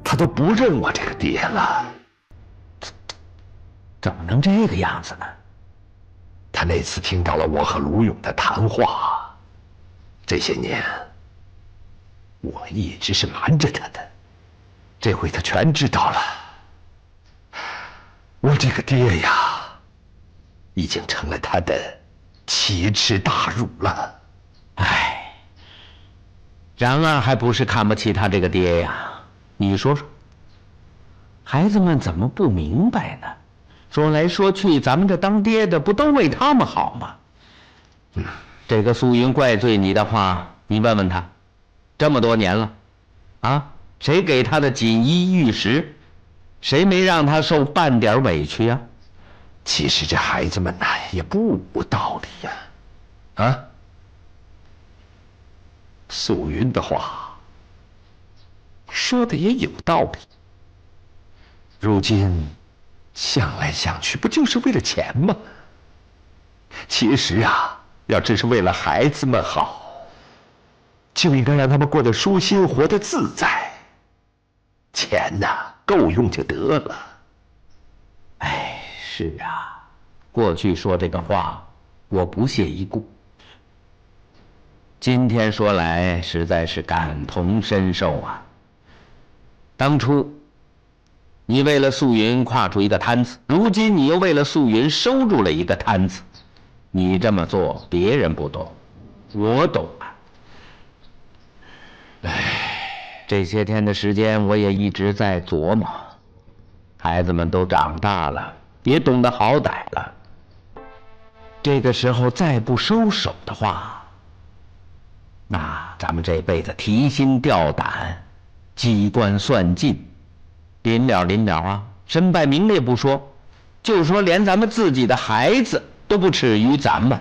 她都不认我这个爹了。怎么能这个样子呢？他那次听到了我和卢勇的谈话，这些年我一直是瞒着他的，这回他全知道了。我这个爹呀，已经成了他的奇耻大辱了。唉，然而还不是看不起他这个爹呀？你说说，孩子们怎么不明白呢？说来说去，咱们这当爹的不都为他们好吗？这个素云怪罪你的话，你问问他，这么多年了，啊，谁给他的锦衣玉食，谁没让他受半点委屈呀？其实这孩子们呐，也不无道理呀。啊，素云的话说的也有道理。如今想来想去，不就是为了钱吗？其实啊，要真是为了孩子们好，就应该让他们过得舒心，活得自在。钱呐，够用就得了。哎，是啊，过去说这个话，我不屑一顾。今天说来，实在是感同身受啊。当初你为了素云跨出一个摊子，如今你又为了素云收住了一个摊子。你这么做，别人不懂，我懂啊。这些天的时间，我也一直在琢磨，孩子们都长大了，也懂得好歹了。这个时候再不收手的话，那咱们这辈子提心吊胆，机关算尽，临了啊！身败名裂不说，就说连咱们自己的孩子都不耻于咱们，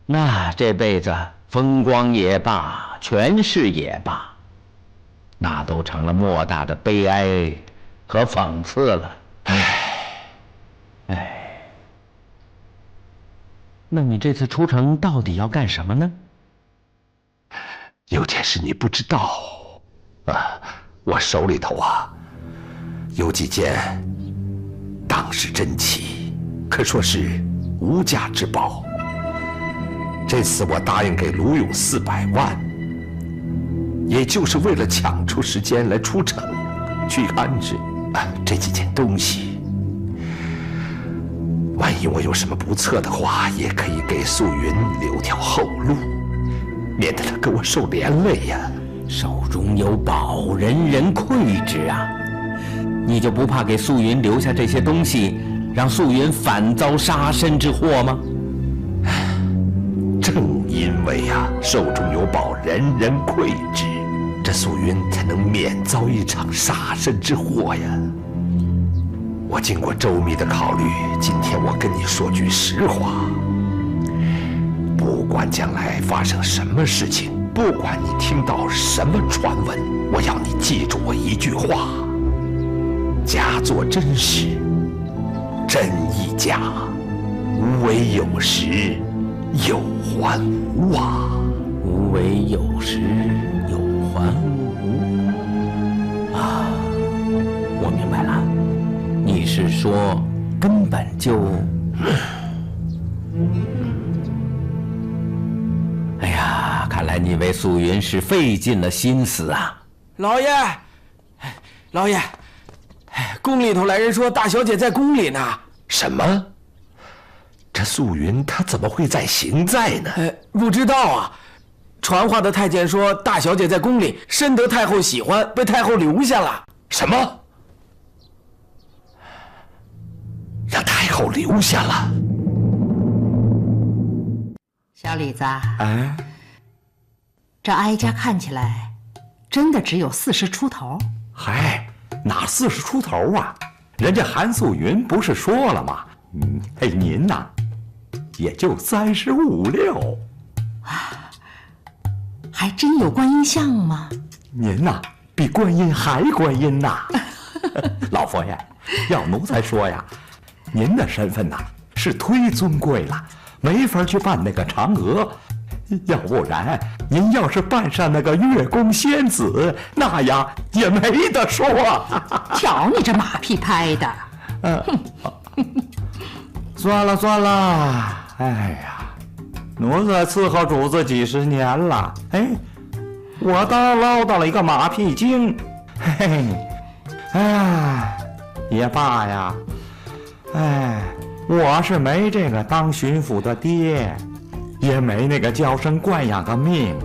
那这辈子风光也罢，权势也罢，那都成了莫大的悲哀和讽刺了。那你这次出城到底要干什么呢？有件事你不知道啊，我手里头啊有几件当世珍奇，可说是无价之宝。这次我答应给卢勇400万，也就是为了抢出时间来出城去安置这几件东西。万一我有什么不测的话，也可以给素云留条后路，免得她跟我受连累呀。手中有宝，人人窥之啊！你就不怕给素云留下这些东西，让素云反遭杀身之祸吗？正因为手中有宝，人人窥之，这素云才能免遭一场杀身之祸呀。我经过周密的考虑，今天我跟你说句实话，不管将来发生什么事情，不管你听到什么传闻，我要你记住我一句话：假作真实，真亦假，无为有时，有还无啊！无为有时，有还无啊！我明白了，你是说根本就……哎呀，看来你为素云是费尽了心思啊！老爷，老爷，宫里头来人说大小姐在宫里呢。什么？这素云她怎么会在行在呢？不知道啊。传话的太监说大小姐在宫里，深得太后喜欢，被太后留下了。什么？让太后留下了？小李子，这哀家看起来真的只有40出头？嗨，哪40出头啊？人家韩素云不是说了吗？您呐，也就35、6。还真有观音像吗？您呐，比观音还观音呐！老佛爷，要奴才说呀，您的身份呐是忒尊贵了，没法去办那个嫦娥。要不然，您要是办上那个月宫仙子，那样也没得说。瞧你这马屁拍的！算了，哎呀，奴才伺候主子几十年了，我倒捞到了一个马屁精，也罢呀，我是没这个当巡抚的爹，也没那个娇生惯养的命，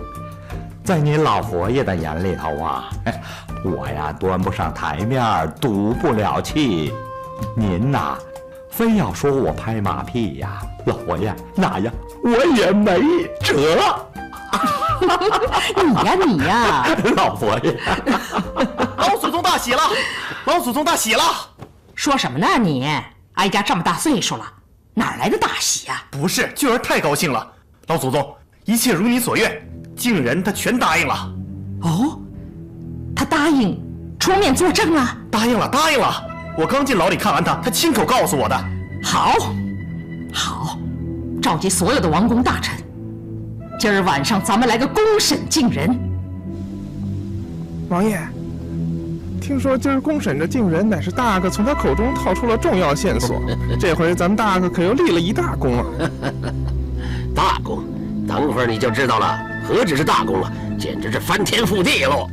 在您老佛爷的眼里头啊，我呀端不上台面，赌不了气。您呐，非要说我拍马屁呀，老佛爷那样我也没辙。你呀，老佛爷，老祖宗大喜了，老祖宗大喜了！说什么呢你？哀家这么大岁数了，哪来的大喜呀？不是，俊儿太高兴了，老祖宗，一切如你所愿，靖人他全答应了。哦，他答应出面作证了？答应了，答应了。我刚进牢里看完他亲口告诉我的。好，召集所有的王公大臣，今儿晚上咱们来个公审靖人。王爷，听说今儿公审这靖人乃是大阿哥从他口中套出了重要线索，这回咱们大阿哥可又立了一大功啊！大功，等会儿你就知道了，何止是大功了，简直是翻天覆地喽！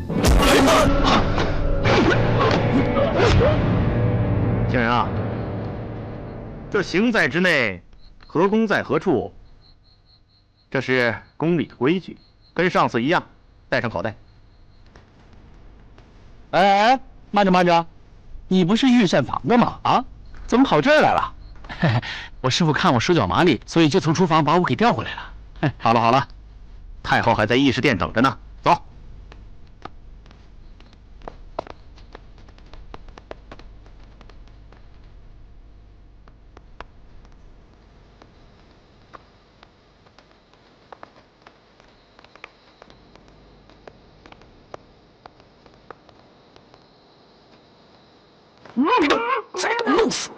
靖人啊，这行在之内，何功在何处？这是宫里的规矩，跟上次一样，带上口袋。哎，慢着，你不是御膳房的吗？啊，怎么跑这儿来了？我师傅看我手脚麻利，所以就从厨房把我给调回来了。好了，太后还在议事殿等着呢，走。再弄死！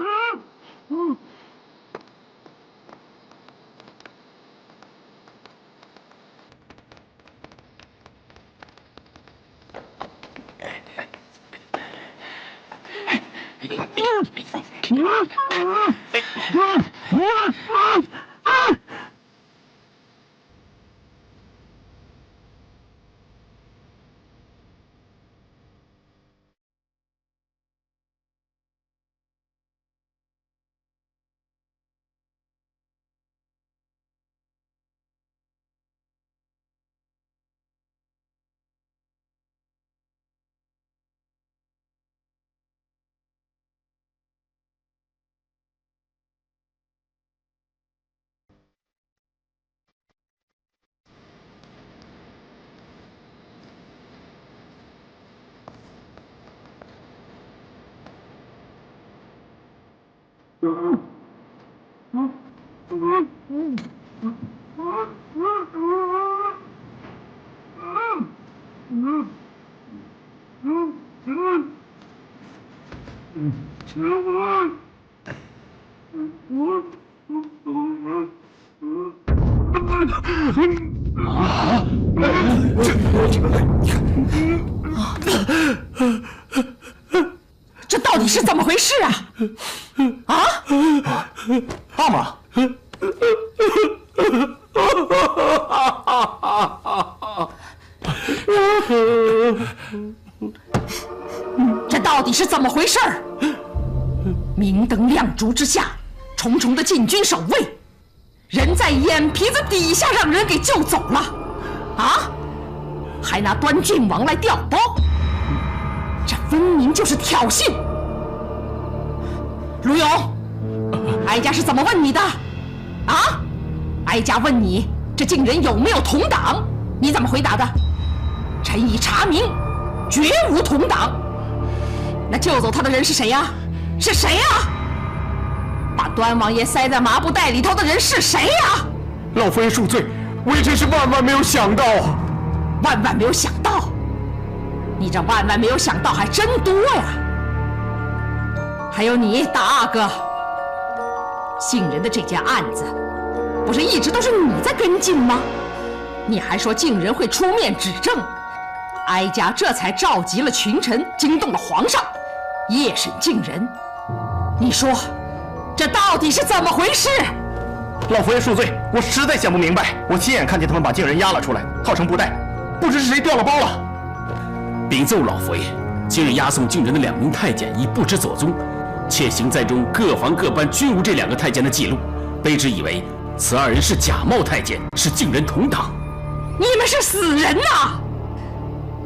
这到底是怎么回事啊？爸妈，这到底是怎么回事？明灯亮烛之下，重重的禁军守卫，人在眼皮子底下让人给救走了，还拿端郡王来调包，这分明就是挑衅。卢勇，哀家是怎么问你的？哀家问你，这靖人有没有同党？你怎么回答的？臣已查明，绝无同党。那救走他的人是谁呀？是谁呀？把端王爷塞在麻布袋里头的人是谁呀？老佛爷恕罪，微臣是万万没有想到啊！万万没有想到，你这万万没有想到还真多呀！还有你大阿哥，杏仁的这件案子，不是一直都是你在跟进吗？你还说靖人会出面指证，哀家这才召集了群臣，惊动了皇上，夜审靖人。你说，这到底是怎么回事？老佛爷恕罪，我实在想不明白。我亲眼看见他们把靖人押了出来，套成布袋，不知是谁调了包了。禀奏老佛爷，今日押送靖人的2名太监已不知所踪，且行在中各房各班均无这2个太监的记录，卑职以为此2人是假冒太监，是靖人同党。你们是死人呐！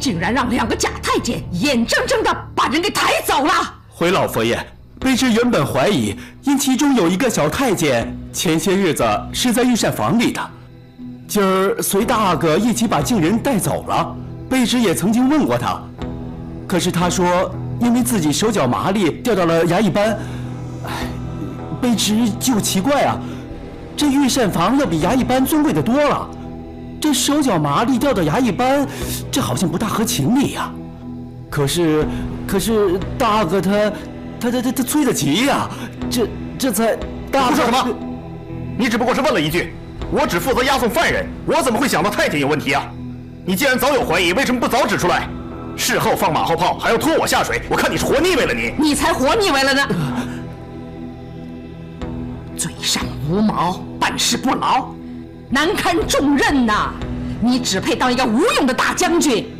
竟然让2个假太监眼睁睁地把人给抬走了。回老佛爷，卑职原本怀疑，因其中有一个小太监前些日子是在御膳房里的，今儿随大阿哥一起把靖人带走了。卑职也曾经问过他，可是他说因为自己手脚麻利调到了衙役班。卑职就奇怪啊，这御膳房要比衙役班尊贵的多了，这手脚麻利调到衙役班，这好像不大合情理呀。可是大阿哥他催得急呀，这才大阿哥说什么？你只不过是问了一句，我只负责押送犯人，我怎么会想到太监有问题啊？你既然早有怀疑，为什么不早指出来？事后放马后炮，还要拖我下水，我看你是活腻歪了你。你才活腻歪了呢！嘴上无毛，办事不牢，难堪重任呐！你只配当一个无用的大将军。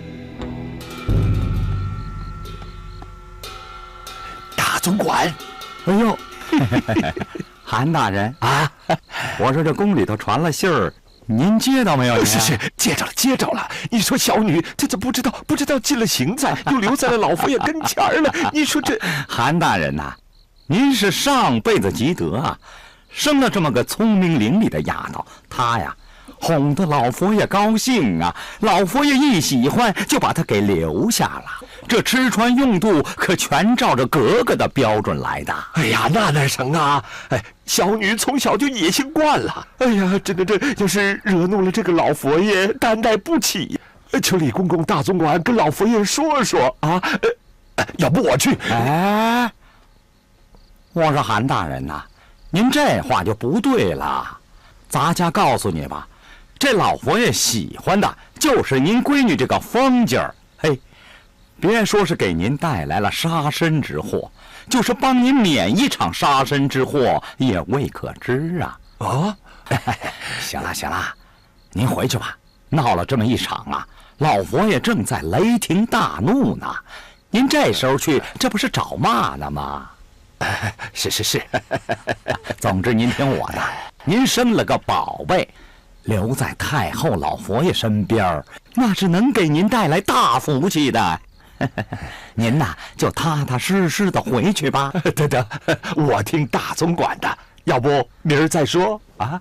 大总管，哎呦，韩大人啊，我说这宫里头传了信儿，您接到没有？是，接着了。你说小女这怎不知道进了行在，又留在了老佛爷跟前儿了。你说这韩大人呐，您是上辈子积德啊，生了这么个聪明伶俐的丫头，她呀哄得老佛爷高兴啊，老佛爷一喜欢就把她给留下了。这吃穿用度可全照着格格的标准来的。哎呀，那成啊！哎，小女从小就野性惯了。哎呀，这要是惹怒了这个老佛爷，担待不起。求李公公、大总管跟老佛爷说说啊。要不我去？哎，我说韩大人呐，您这话就不对了。咱家告诉你吧，这老佛爷喜欢的就是您闺女这个风劲儿。嘿，别说是给您带来了杀身之祸，就是帮您免一场杀身之祸也未可知啊！啊，行了，您回去吧。闹了这么一场啊，老佛爷正在雷霆大怒呢。您这时候去，这不是找骂呢吗？是。总之您听我的，您生了个宝贝，留在太后老佛爷身边，那是能给您带来大福气的。您呐，就踏踏实实的回去吧。得，我听大总管的，要不明儿再说啊。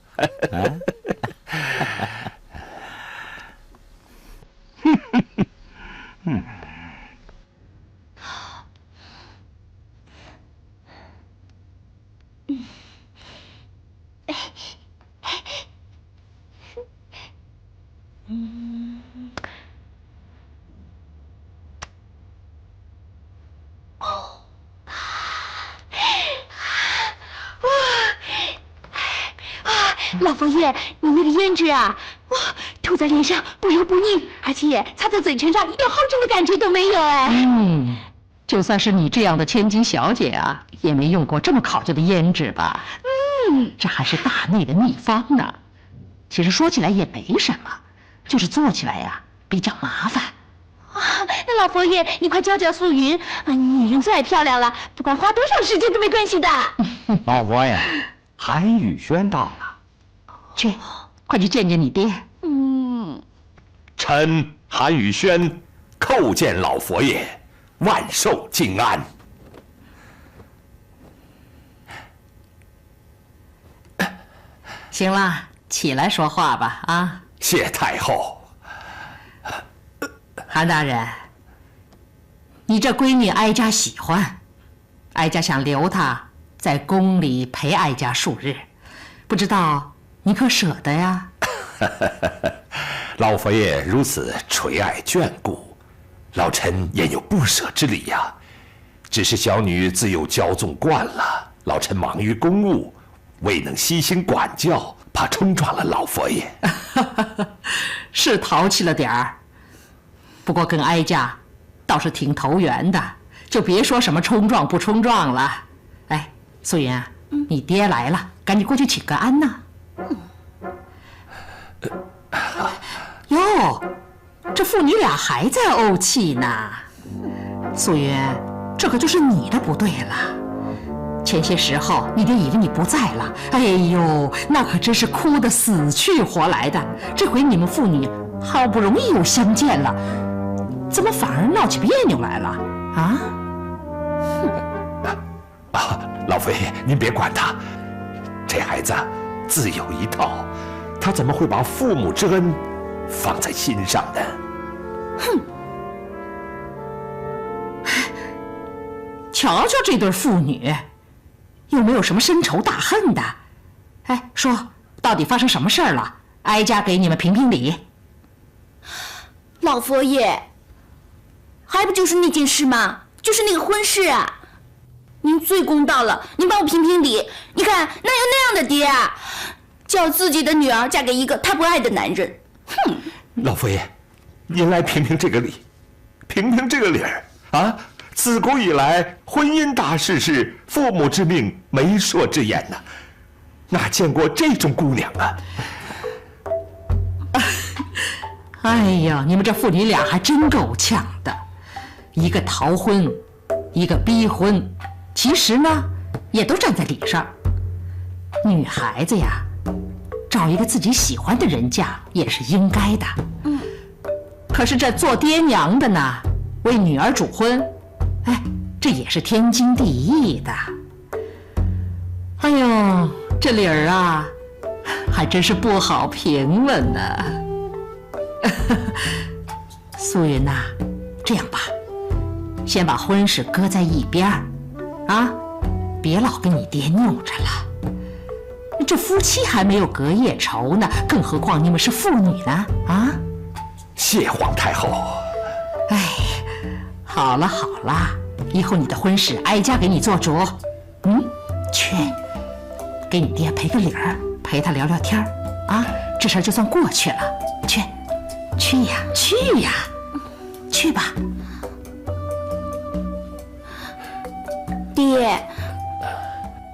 老佛爷，你那个胭脂啊，哇，涂在脸上不油不腻，而且擦在嘴唇上一点齁重的感觉都没有哎。就算是你这样的千金小姐啊，也没用过这么考究的胭脂吧？这还是大内的秘方呢。其实说起来也没什么，就是做起来呀比较麻烦。那老佛爷，你快教教素云，女人最爱漂亮了，不管花多少时间都没关系的。老佛爷，韩宇轩到了。去，快去见见你爹。臣韩宇轩叩见老佛爷，万寿静安。行了，起来说话吧啊！谢太后。韩大人，你这闺女哀家喜欢，哀家想留她在宫里陪哀家数日，不知道你可舍得呀？老佛爷如此垂爱眷顾，老臣焉有不舍之理呀？只是小女自幼骄纵惯了，老臣忙于公务，未能悉心管教，怕冲撞了老佛爷。是淘气了点儿，不过跟哀家倒是挺投缘的，就别说什么冲撞不冲撞了。哎，素云啊，你爹来了，赶紧过去请个安呐。哟，这父女俩还在怄气呢。素云，这可就是你的不对了。前些时候你爹以为你不在了，哎呦，那可真是哭得死去活来的。这回你们父女好不容易又相见了，怎么反而闹起别扭来了？啊？老佛爷，您别管他，这孩子自有一套，他怎么会把父母之恩放在心上呢？哼！瞧瞧这对父女，有没有什么深仇大恨的？哎，说到底发生什么事儿了？哀家给你们评评理。老佛爷，还不就是那件事吗？就是那个婚事啊！您最公道了，您帮我评评理。你看，哪有那样的爹啊，叫自己的女儿嫁给一个他不爱的男人？哼！老佛爷，您来评评这个理，评评这个理儿啊！自古以来，婚姻大事是父母之命，媒妁之言呐，哪见过这种姑娘啊？哎呀，你们这父女俩还真够呛的，一个逃婚，一个逼婚，其实呢，也都站在理上。女孩子呀，找一个自己喜欢的人嫁也是应该的。可是这做爹娘的呢，为女儿主婚，哎，这也是天经地义的。哎呦，这理儿啊，还真是不好评了呢。素云呐，这样吧，先把婚事搁在一边儿，啊，别老跟你爹拗着了。这夫妻还没有隔夜仇呢，更何况你们是父女呢？啊！谢皇太后。哎，好了好了，以后你的婚事哀家给你做主。去，给你爹赔个礼儿，陪他聊聊天儿，啊，这事儿就算过去了。去。去呀，去呀，去吧。爹，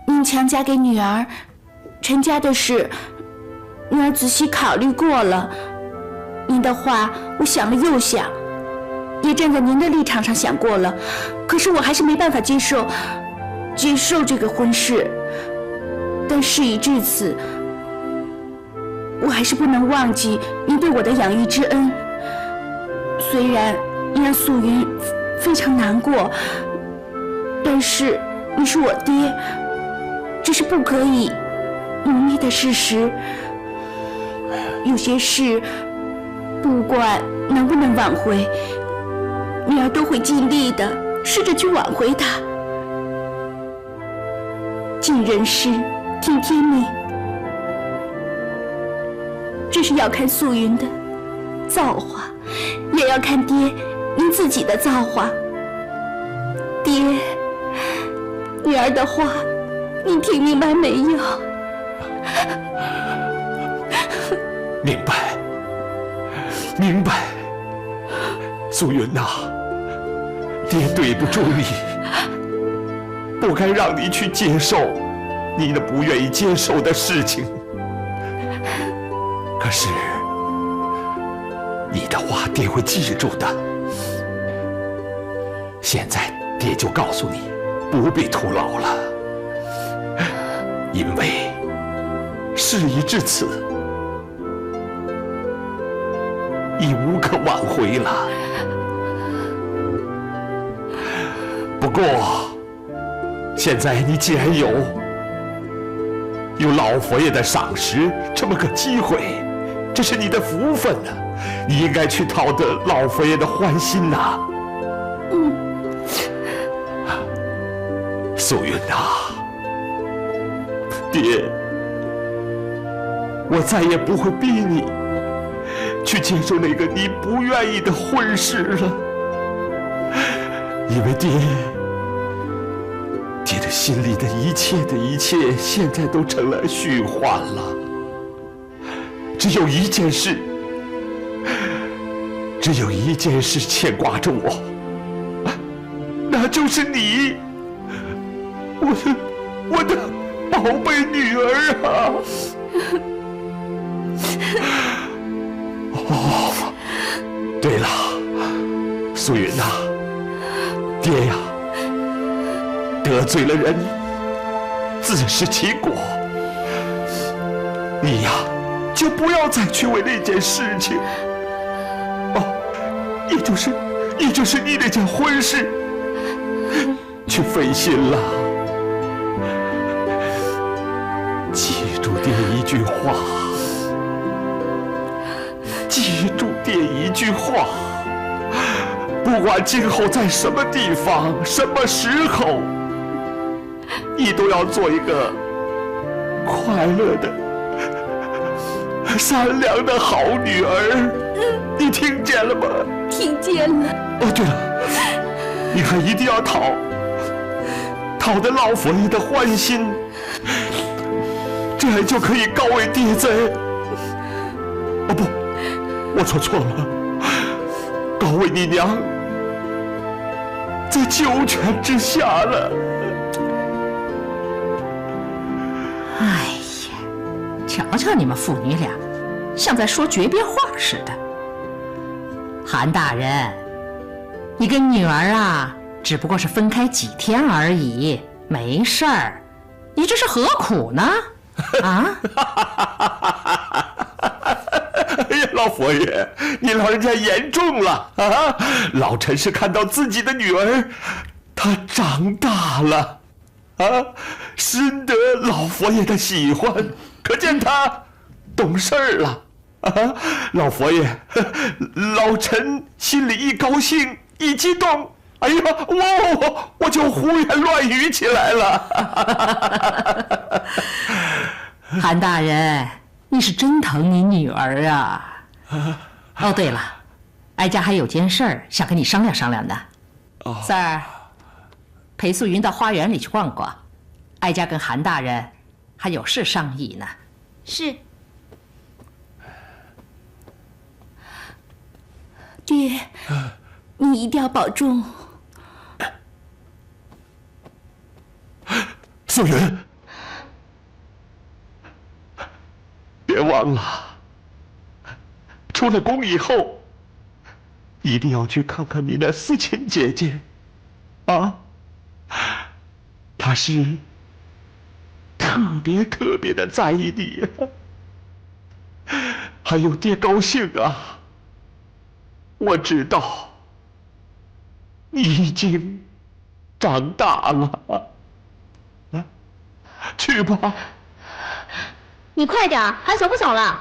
您强加给女儿陈家的事，女儿仔细考虑过了。您的话我想了又想，也站在您的立场上想过了，可是我还是没办法接受这个婚事。但事已至此，我还是不能忘记您对我的养育之恩。虽然您让素云非常难过，但是你是我爹，这是不可以磨灭的事实。有些事不管能不能挽回，女儿都会尽力的，试着去挽回它。尽人事，听天命。这是要看素云的造化，也要看爹您自己的造化。爹，女儿的话，您听明白没有？明白，明白。素云呐，爹对不住你，不该让你去接受你那不愿意接受的事情。可是，你的话爹会记住的。现在爹就告诉你，不必徒劳了，因为事已至此，已无可挽回了。不过，现在你既然有老佛爷的赏识，这么个机会。这是你的福分呐，你应该去讨得老佛爷的欢心呐。素云呐，爹，我再也不会逼你去接受那个你不愿意的婚事了，因为爹的心里的一切的一切，现在都成了虚幻了。只有一件事牵挂着我，那就是你，我的宝贝女儿啊！哦，对了，素云呐，爹呀，得罪了人，自食其果。你呀，就不要再去为那件事情，也就是也就是你那件婚事，去费心了。记住爹一句话，记住爹一句话，不管今后在什么地方、什么时候，你都要做一个快乐的、善良的好女儿。你听见了吗？听见了。哦，对了，你还一定要讨得老佛爷的欢心，这样就可以告慰爹在……哦不，我说错了，告慰你娘在九泉之下了。哎呀，瞧瞧你们父女俩，像在说诀别话似的。韩大人，你跟女儿啊，只不过是分开几天而已，没事儿。你这是何苦呢？啊！哎呀，老佛爷，你老人家言重了啊！老臣是看到自己的女儿，她长大了，啊，深得老佛爷的喜欢，可见她懂事儿了。啊，老佛爷，老臣心里一高兴一激动，哎呀，我就胡言乱语起来了。韩大人，你是真疼你女儿啊！哦，对了，哀家还有件事儿想跟你商量商量的。三儿，陪素云到花园里去逛逛，哀家跟韩大人还有事商议呢。是。爹，你一定要保重。素云，别忘了，出了宫以后，一定要去看看你那思琴姐姐，啊，她是特别的在意你呀。还有爹高兴啊，我知道你已经长大了。去吧，你快点，还走不走了？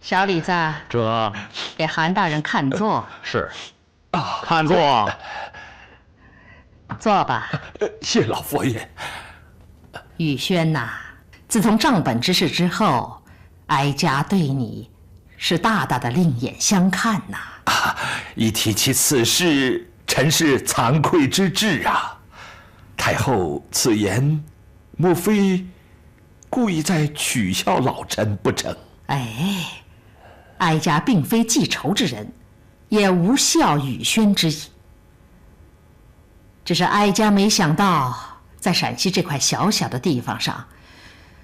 小李子，这给韩大人看座。是，看座。坐吧。谢老佛爷。宇轩呐，自从账本之事之后，哀家对你是大大的另眼相看呐。啊，一提起此事，臣是惭愧之至啊。太后此言，莫非故意在取笑老臣不成？哎，哀家并非记仇之人，也无笑宇轩之意。只是哀家没想到，在陕西这块小小的地方上，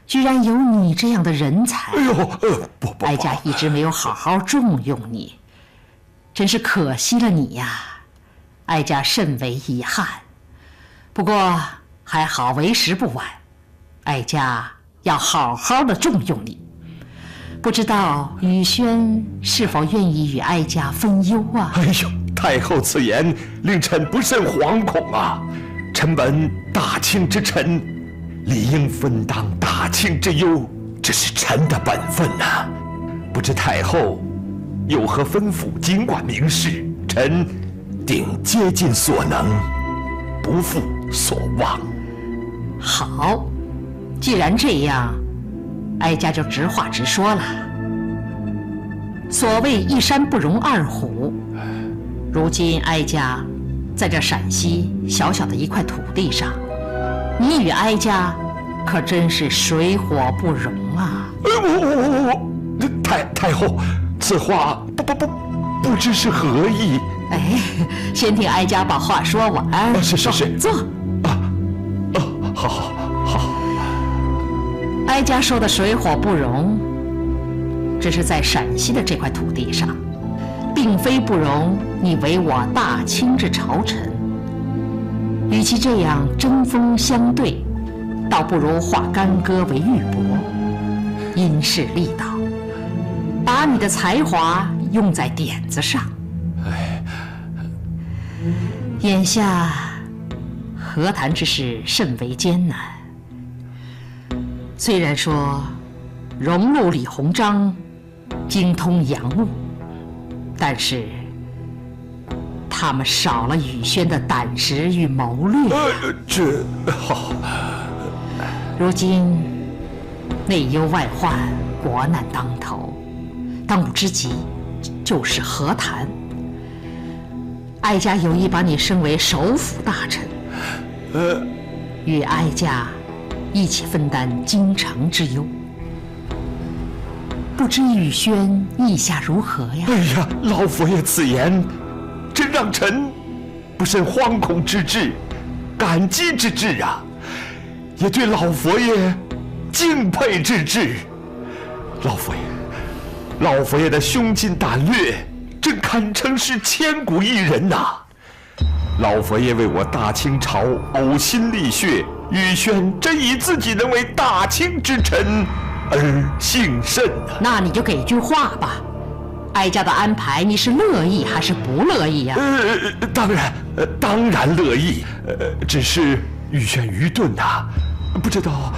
居然有你这样的人才。哎呦，不，哀家一直没有好好重用你，真是可惜了你呀，哀家甚为遗憾。不过还好为时不晚，哀家要好好的重用你。不知道宇轩是否愿意与哀家分忧啊？哎呦，太后此言令臣不甚惶恐啊！臣本大清之臣，理应分当大清之忧，这是臣的本分呐。不知太后有何吩咐，尽管明示，臣定竭尽所能，不负所望。好，既然这样，哀家就直话直说了。所谓一山不容二虎，如今哀家在这陕西小小的一块土地上，你与哀家可真是水火不容啊！太后，此话不知是何意？哎，先听哀家把话说完。是，坐。好。哀家说的水火不容，只是在陕西的这块土地上，并非不容你为我大清之朝臣。与其这样针锋相对，倒不如化干戈为玉帛。因势利导，把你的才华用在点子上。眼下和谈之事甚为艰难。虽然说荣禄李鸿章精通洋务，但是他们少了宇轩的胆识与谋略。这好。如今内忧外患，国难当头，当务之急就是和谈。哀家有意把你升为首辅大臣，与哀家一起分担京城之忧。不知宇轩意下如何呀？哎呀，老佛爷此言，真让臣不甚惶恐之至，感激之至啊！也对老佛爷敬佩之至。老佛爷的胸襟胆略，真堪称是千古一人呐！老佛爷为我大清朝呕心沥血，宇轩真以自己能为大清之臣而幸甚啊！那你就给句话吧，哀家的安排你是乐意还是不乐意呀？当然乐意，只是宇轩愚钝呐，不知道，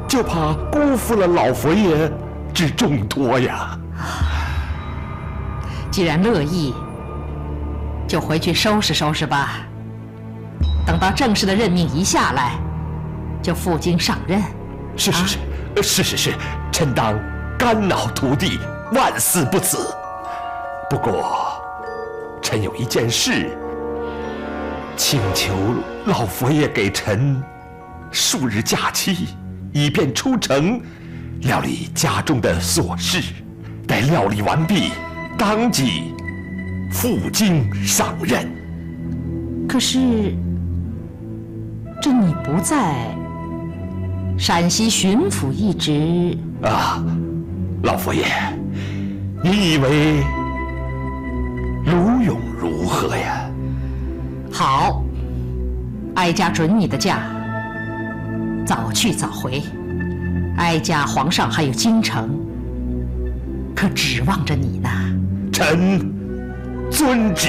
就怕辜负了老佛爷之重托呀。既然乐意，就回去收拾收拾吧。等到正式的任命一下来，就赴京上任。是，臣当肝脑涂地，万死不辞。不过，臣有一件事，请求老佛爷给臣数日假期，以便出城料理家中的琐事。待料理完毕，当即赴京上任。可是，这你不在陕西巡抚一职啊，老佛爷，你以为卢勇如何呀？好，哀家准你的假，早去早回。哀家皇上还有京城，可指望着你呢。臣遵旨。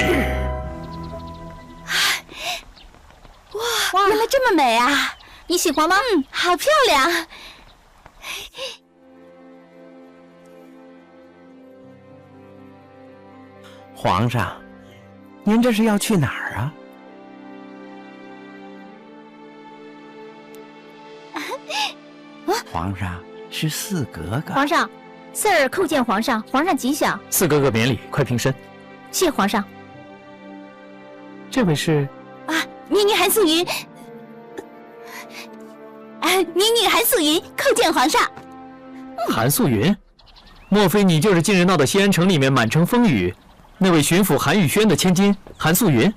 哇，原来这么美啊！你喜欢吗？好漂亮。皇上，您这是要去哪儿啊？皇上是四格格。皇上，四儿叩见皇上，皇上吉祥。四格格免礼，快平身。谢皇上。这位是？宁女韩素云。宁女韩素云叩见皇上。韩素云，莫非你就是近日闹到西安城里面满城风雨那位巡抚韩宇轩的千金韩素云？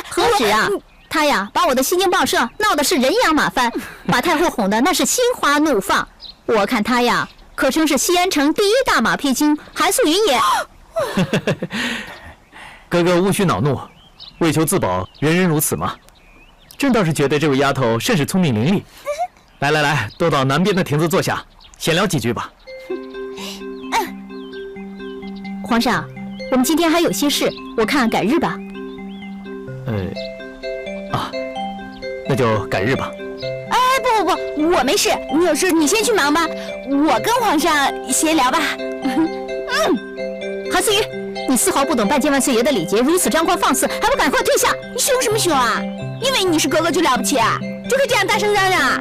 何止啊！他呀，把我的西京报社闹的是人仰马翻，把太后哄的那是心花怒放。我看他呀，可称是西安城第一大马屁精，韩素云也。哥哥勿需恼怒，为求自保，人人如此嘛。朕倒是觉得这位丫头甚是聪明伶俐。来，都到南边的亭子坐下，闲聊几句吧。皇上，我们今天还有些事，我看改日吧。那就改日吧。不，我没事，你有事你先去忙吧，我跟皇上闲聊吧。韩素云，你丝毫不懂拜见万岁爷的礼节，如此张狂放肆，还不赶快退下！你凶什么凶啊？因为你是格格就了不起啊？就可以这样大声嚷嚷啊？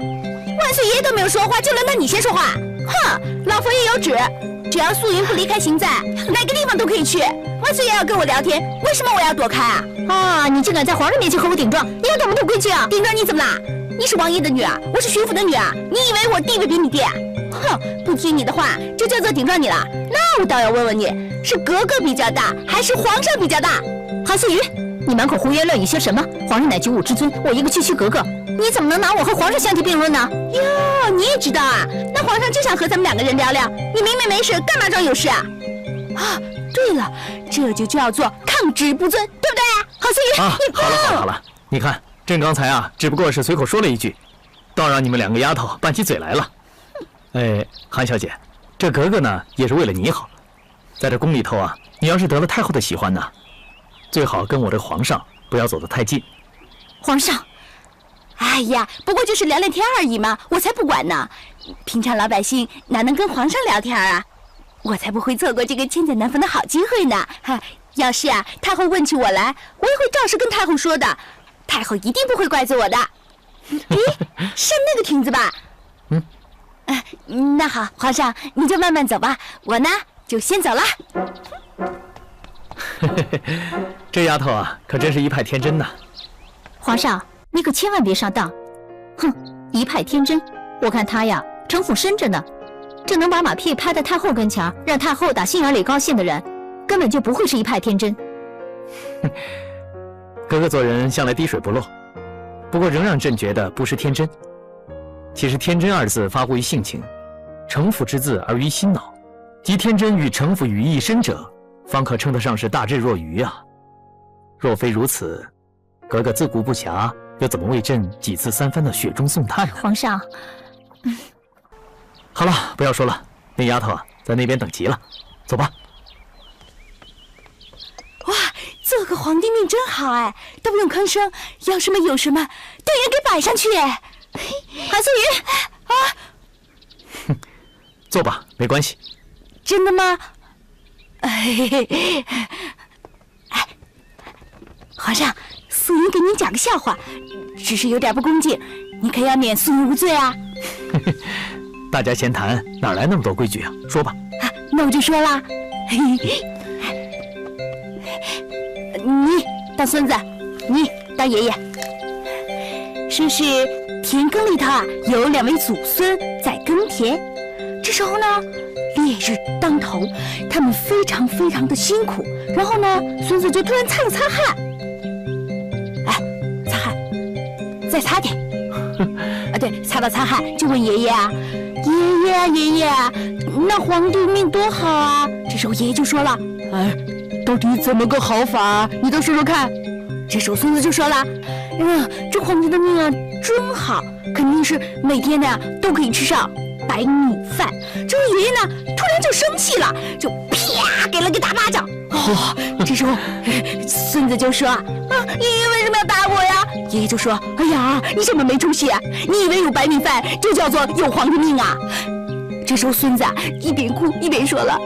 万岁爷都没有说话，就轮到你先说话？哼，老佛爷有旨，只要素云不离开行在，哪个地方都可以去。万岁爷要跟我聊天，为什么我要躲开啊？你竟敢在皇上面前和我顶撞，你还懂不懂规矩啊？顶撞你怎么啦？你是王爷的女儿，我是巡抚的女儿，你以为我地位比你低？哼，不听你的话，就叫做顶撞你了。那我倒要问问你，是格格比较大，还是皇上比较大？韩素云，你满口胡言乱语些什么？皇上乃九五之尊，我一个区区格格，你怎么能拿我和皇上相提并论呢？哟，你也知道啊？那皇上就想和咱们两个人聊聊，你明明没事，干嘛装有事啊？对了，这就叫做抗旨不遵，对不对？韩素云，好了，你看，朕刚才只不过是随口说了一句，倒让你们两个丫头拌起嘴来了。哎，韩小姐，这格格呢也是为了你好，在这宫里头啊，你要是得了太后的喜欢呢，最好跟我这皇上不要走得太近。皇上，哎呀，不过就是聊聊天而已嘛，我才不管呢。平常老百姓哪能跟皇上聊天啊？我才不会错过这个千载难逢的好机会呢。要是啊，太后问起我来，我也会照实跟太后说的，太后一定不会怪罪我的。咦，是那个亭子吧？那好，皇上你就慢慢走吧，我呢就先走了。这丫头啊，可真是一派天真呐。皇上，你可千万别上当。哼，一派天真，我看他呀，城府深着呢。这能把马屁拍在太后跟前，让太后打心眼里高兴的人，根本就不会是一派天真。格格做人向来滴水不漏，不过仍让朕觉得不失天真。其实天真二字发乎于性情，城府之字而于心脑，即天真与城府于一身者，方可称得上是大智若愚啊。若非如此，格格自顾不暇，又怎么为朕几次三番的雪中送炭呢？皇上，好了，不要说了，那丫头啊，在那边等急了，走吧。哇，做个皇帝命真好哎，都不用吭声，要什么有什么，电源给摆上去哎。韩素云啊，坐吧，没关系。真的吗？皇上，素云给您讲个笑话，只是有点不恭敬，你可要免素云无罪啊。大家闲谈，哪来那么多规矩啊？说吧。那我就说了，你当孙子，你当爷爷。说是田埂里头啊，有2位祖孙在耕田。这时候呢，烈日当头，他们非常非常的辛苦。然后呢，孙子就突然擦了擦汗，擦汗，再擦点。对，擦了擦汗，就问爷爷啊，爷爷，那皇帝命多好啊！这时候爷爷就说了，到底怎么个好法？你都说说看。这时候孙子就说了，这皇帝的命啊真好，肯定是每天呢都可以吃上白米饭。这位爷爷呢突然就生气了，就啪给了个大巴掌。这时候孙子就说爷爷为什么要打我呀？爷爷就说，哎呀，你怎么没出息啊？你以为有白米饭就叫做有皇帝命啊？这时候孙子一边哭一边说了，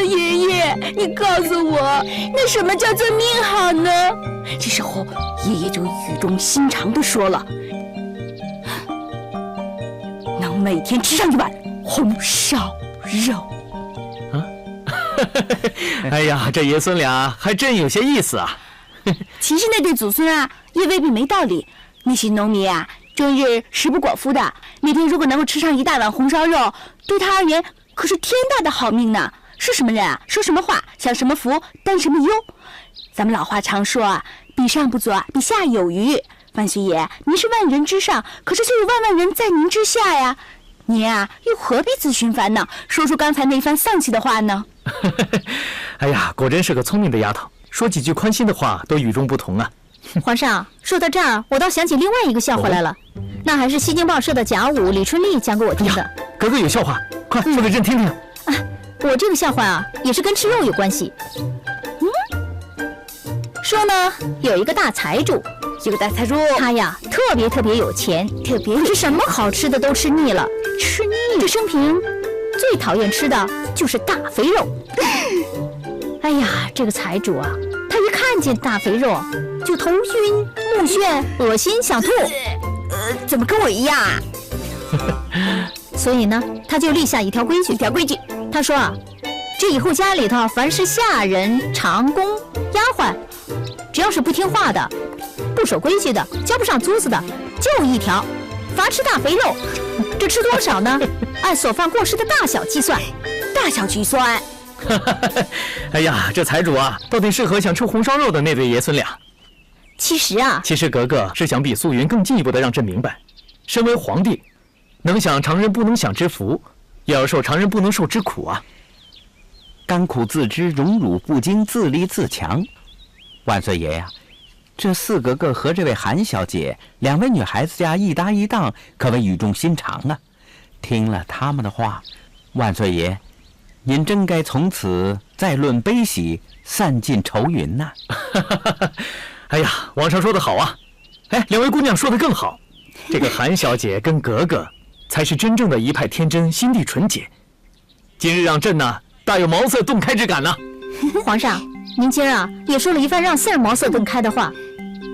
爷爷，你告诉我，那什么叫做命好呢？这时候爷爷就语重心长地说了，能每天吃上一碗红烧肉。哎呀，这爷孙俩还真有些意思啊。其实那对祖孙啊，也未必没道理。那些农民啊，终日食不果腹的，每天如果能够吃上一大碗红烧肉，对他而言可是天大的好命呢。是什么人啊，说什么话，享什么福，担什么忧。咱们老话常说啊，比上不足，比下有余。万岁爷，您是万人之上，可是却有万万人在您之下呀。您啊，又何必自寻烦恼，说出刚才那番丧气的话呢？哎呀，果真是个聪明的丫头，说几句宽心的话都与众不同啊。皇上，说到这儿，我倒想起另外一个笑话来了，那还是西京报社的贾武李春丽讲给我听的。格格有笑话，快说给朕听听。我这个笑话啊，也是跟吃肉有关系。说呢，有一个大财主，他呀特别有钱，可是什么好吃的都吃腻了，这生平最讨厌吃的就是大肥肉。哎呀，这个财主啊，他一看见大肥肉就头晕目眩，恶心想吐。怎么跟我一样啊？所以呢，他就立下一条规矩。他说啊，这以后家里头凡是下人、长工、丫鬟，只要是不听话的、不守规矩的、交不上租子的，就一条，罚吃大肥肉。这吃多少呢？按所犯过失的大小计算。哎呀，这财主啊，到底适合想吃红烧肉的那对爷孙俩。其实格格是想比素云更进一步的让朕明白，身为皇帝，能享常人不能享之福，也要受常人不能受之苦啊。甘苦自知，荣辱不惊，自立自强。万岁爷呀，这四格格和这位韩小姐，2位女孩子家一搭一档，可谓语重心长啊。听了他们的话，万岁爷，您真该从此再论悲喜，散尽愁云呐。哎呀，皇上说得好啊！哎，两位姑娘说得更好。这个韩小姐跟格格才是真正的一派天真，心地纯洁。今日让朕呢，大有茅塞顿开之感呐。皇上，您今儿也说了一番让四儿茅塞顿开的话。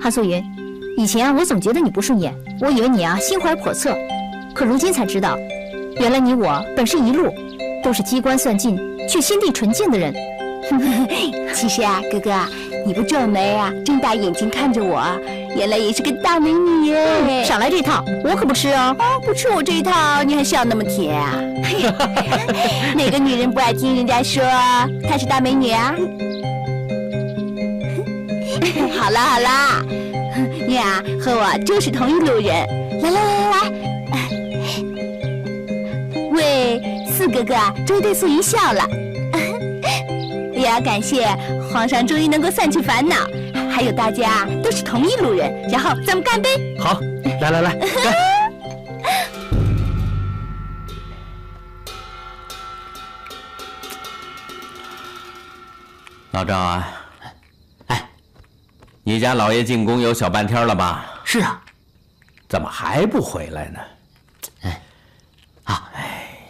韩素云，以前我总觉得你不顺眼，我以为你心怀叵测，可如今才知道，原来你我本是一路，都是机关算尽却心地纯净的人。其实哥哥，你不皱眉睁大眼睛看着我，原来也是个大美女耶！少来这套，我可不吃哦。不吃我这一套，你还笑那么甜啊？哪个女人不爱听人家说她是大美女啊？好啦，你和我就是同一路人。来，喂，四哥哥终于对素云笑了。也要感谢皇上终于能够散去烦恼，还有大家都是同一路人，然后咱们干杯！好，来，干！老赵啊，你家老爷进宫有小半天了吧？是啊，怎么还不回来呢？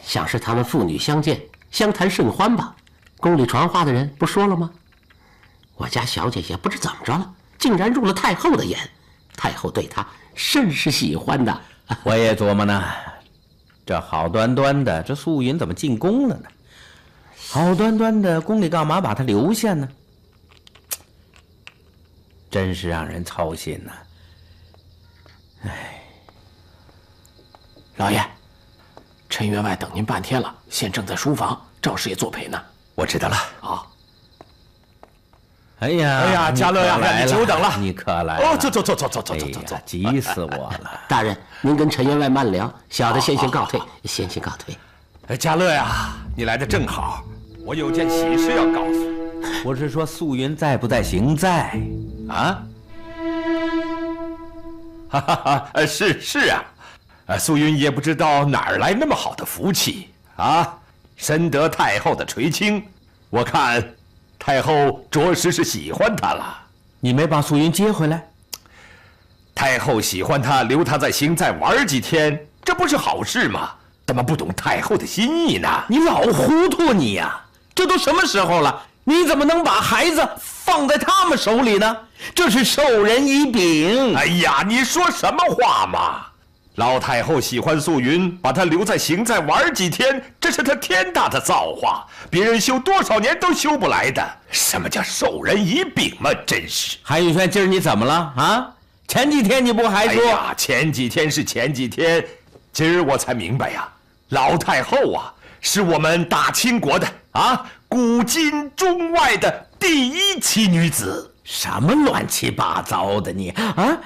想是他们父女相见，相谈甚欢吧。宫里传话的人不说了吗？我家小姐也不知怎么着了，竟然入了太后的眼，太后对她甚是喜欢的。我也琢磨呢，这好端端的，这素云怎么进宫了呢？好端端的，宫里干嘛把她留下呢？真是让人操心呐！老爷，陈员外等您半天了，现正在书房，赵师爷作陪呢。我知道了。好。哎呀，家乐呀，让你久等了。你可来了。走，急死我了。大人，您跟陈员外慢聊，小的先行告退。家乐呀，你来的正好，我有件喜事要告诉你。我是说素云在不在行在啊？是啊，素云也不知道哪儿来那么好的福气啊，深得太后的垂青，我看太后着实是喜欢她了。你没把素云接回来？太后喜欢她，留她在行在玩几天，这不是好事吗？怎么不懂太后的心意呢？你老糊涂你呀！这都什么时候了，你怎么能把孩子放在他们手里呢？这是授人以柄。哎呀，你说什么话嘛！老太后喜欢素云，把她留在行在玩几天，这是她天大的造化，别人修多少年都修不来的。什么叫授人以柄嘛？真是！韩宇轩，今儿你怎么了啊？前几天你不还说？哎呀，前几天是前几天，今儿我才明白呀，老太后啊，是我们大清国的古今中外的第一奇女子。什么乱七八糟的你啊！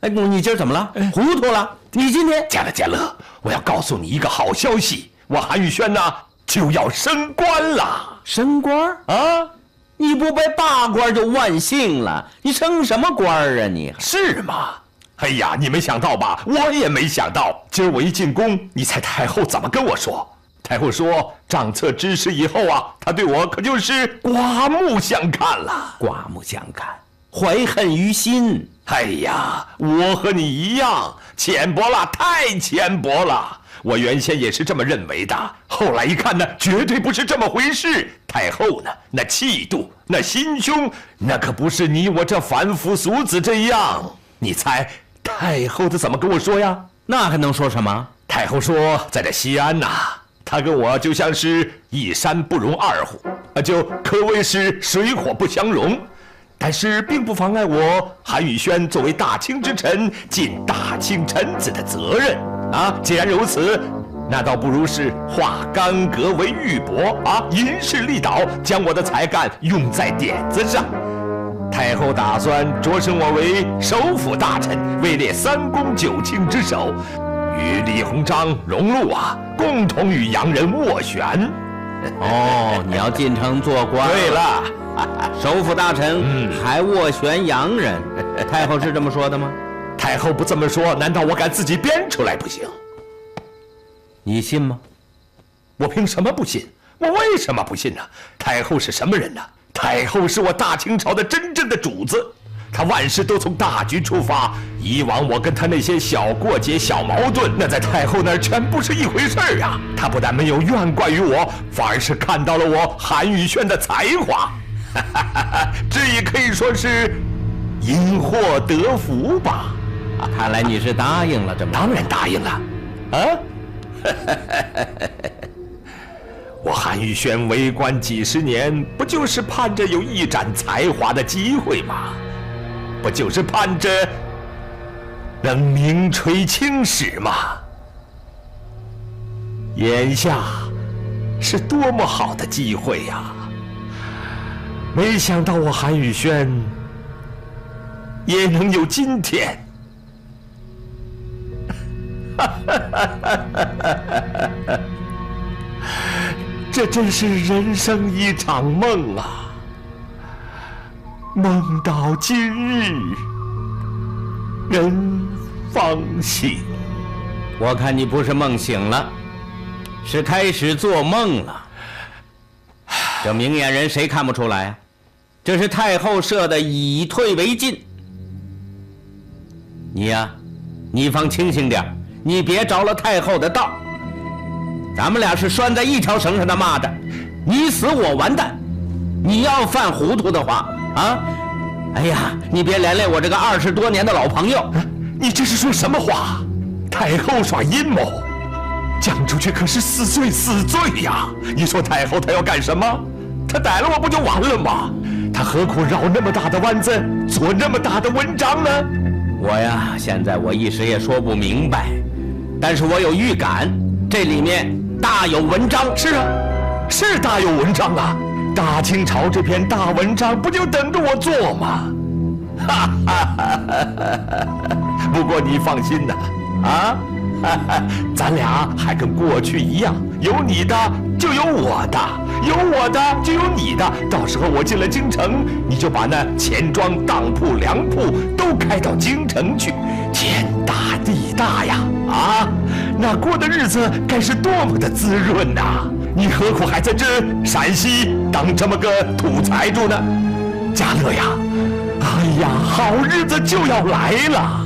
你今儿怎么了？糊涂了？你今天家乐，我要告诉你一个好消息，我韩宇轩呢就要升官了。升官啊？你不被罢官就万幸了，你升什么官啊你？是吗？哎呀，你没想到吧？我也没想到，今儿我一进宫，你猜太后怎么跟我说？太后说，掌册之时以后啊，她对我可就是刮目相看了。刮目相看，怀恨于心。哎呀，我和你一样，浅薄了，太浅薄了。我原先也是这么认为的，后来一看呢，绝对不是这么回事。太后呢，那气度，那心胸，那可不是你我这凡夫俗子这样。你猜太后她怎么跟我说呀？那还能说什么？太后说，在这西安呐，她跟我就像是一山不容二虎，就可谓是水火不相容。但是并不妨碍我韩宇轩作为大清之臣尽大清臣子的责任啊！既然如此，那倒不如是化干戈为玉帛啊，因势利导，将我的才干用在点子上。太后打算擢升我为首辅大臣，位列3公9卿之首，与李鸿章、荣禄啊共同与洋人斡旋。哦，你要进城做官？对了。首辅大臣还斡旋洋人，太后是这么说的吗？太后不这么说，难道我敢自己编出来不行？你信吗？我凭什么不信？我为什么不信呢？太后是什么人呢？太后是我大清朝的真正的主子，她万事都从大局出发。以往我跟她那些小过节、小矛盾，那在太后那儿全不是一回事儿啊！她不但没有怨怪于我，反而是看到了我韩宇轩的才华，这也可以说是因祸得福吧。看来你是答应了，这么当然答应了，啊！我韩宇轩为官几十年，不就是盼着有一展才华的机会吗？不就是盼着能名垂青史吗？眼下是多么好的机会呀！没想到我韩宇轩也能有今天。这真是人生一场梦啊！梦到今日，人方醒。我看你不是梦醒了，是开始做梦了。这明眼人谁看不出来啊？这是太后设的以退为进。你呀，你放清醒点，你别着了太后的道。咱们俩是拴在一条绳上的蚂蚱，你死我完蛋。你要犯糊涂的话啊，哎呀，你别连累我这个20多年的老朋友。你这是说什么话？太后耍阴谋，讲出去可是死罪呀！你说太后她要干什么？她逮了我不就完了吗？她何苦绕那么大的弯子，做那么大的文章呢？我呀，现在我一时也说不明白，但是我有预感，这里面大有文章。是啊，是大有文章啊！大清朝这篇大文章不就等着我做吗？哈哈哈哈！不过你放心呐，啊，咱俩还跟过去一样，有你的就有我的，有我的就有你的。到时候我进了京城，你就把那钱庄、当铺、粮铺都开到京城去，天大地大呀！啊，那过的日子该是多么的滋润呐！你何苦还在这陕西当这么个土财主呢？嘉乐呀，哎呀，好日子就要来了。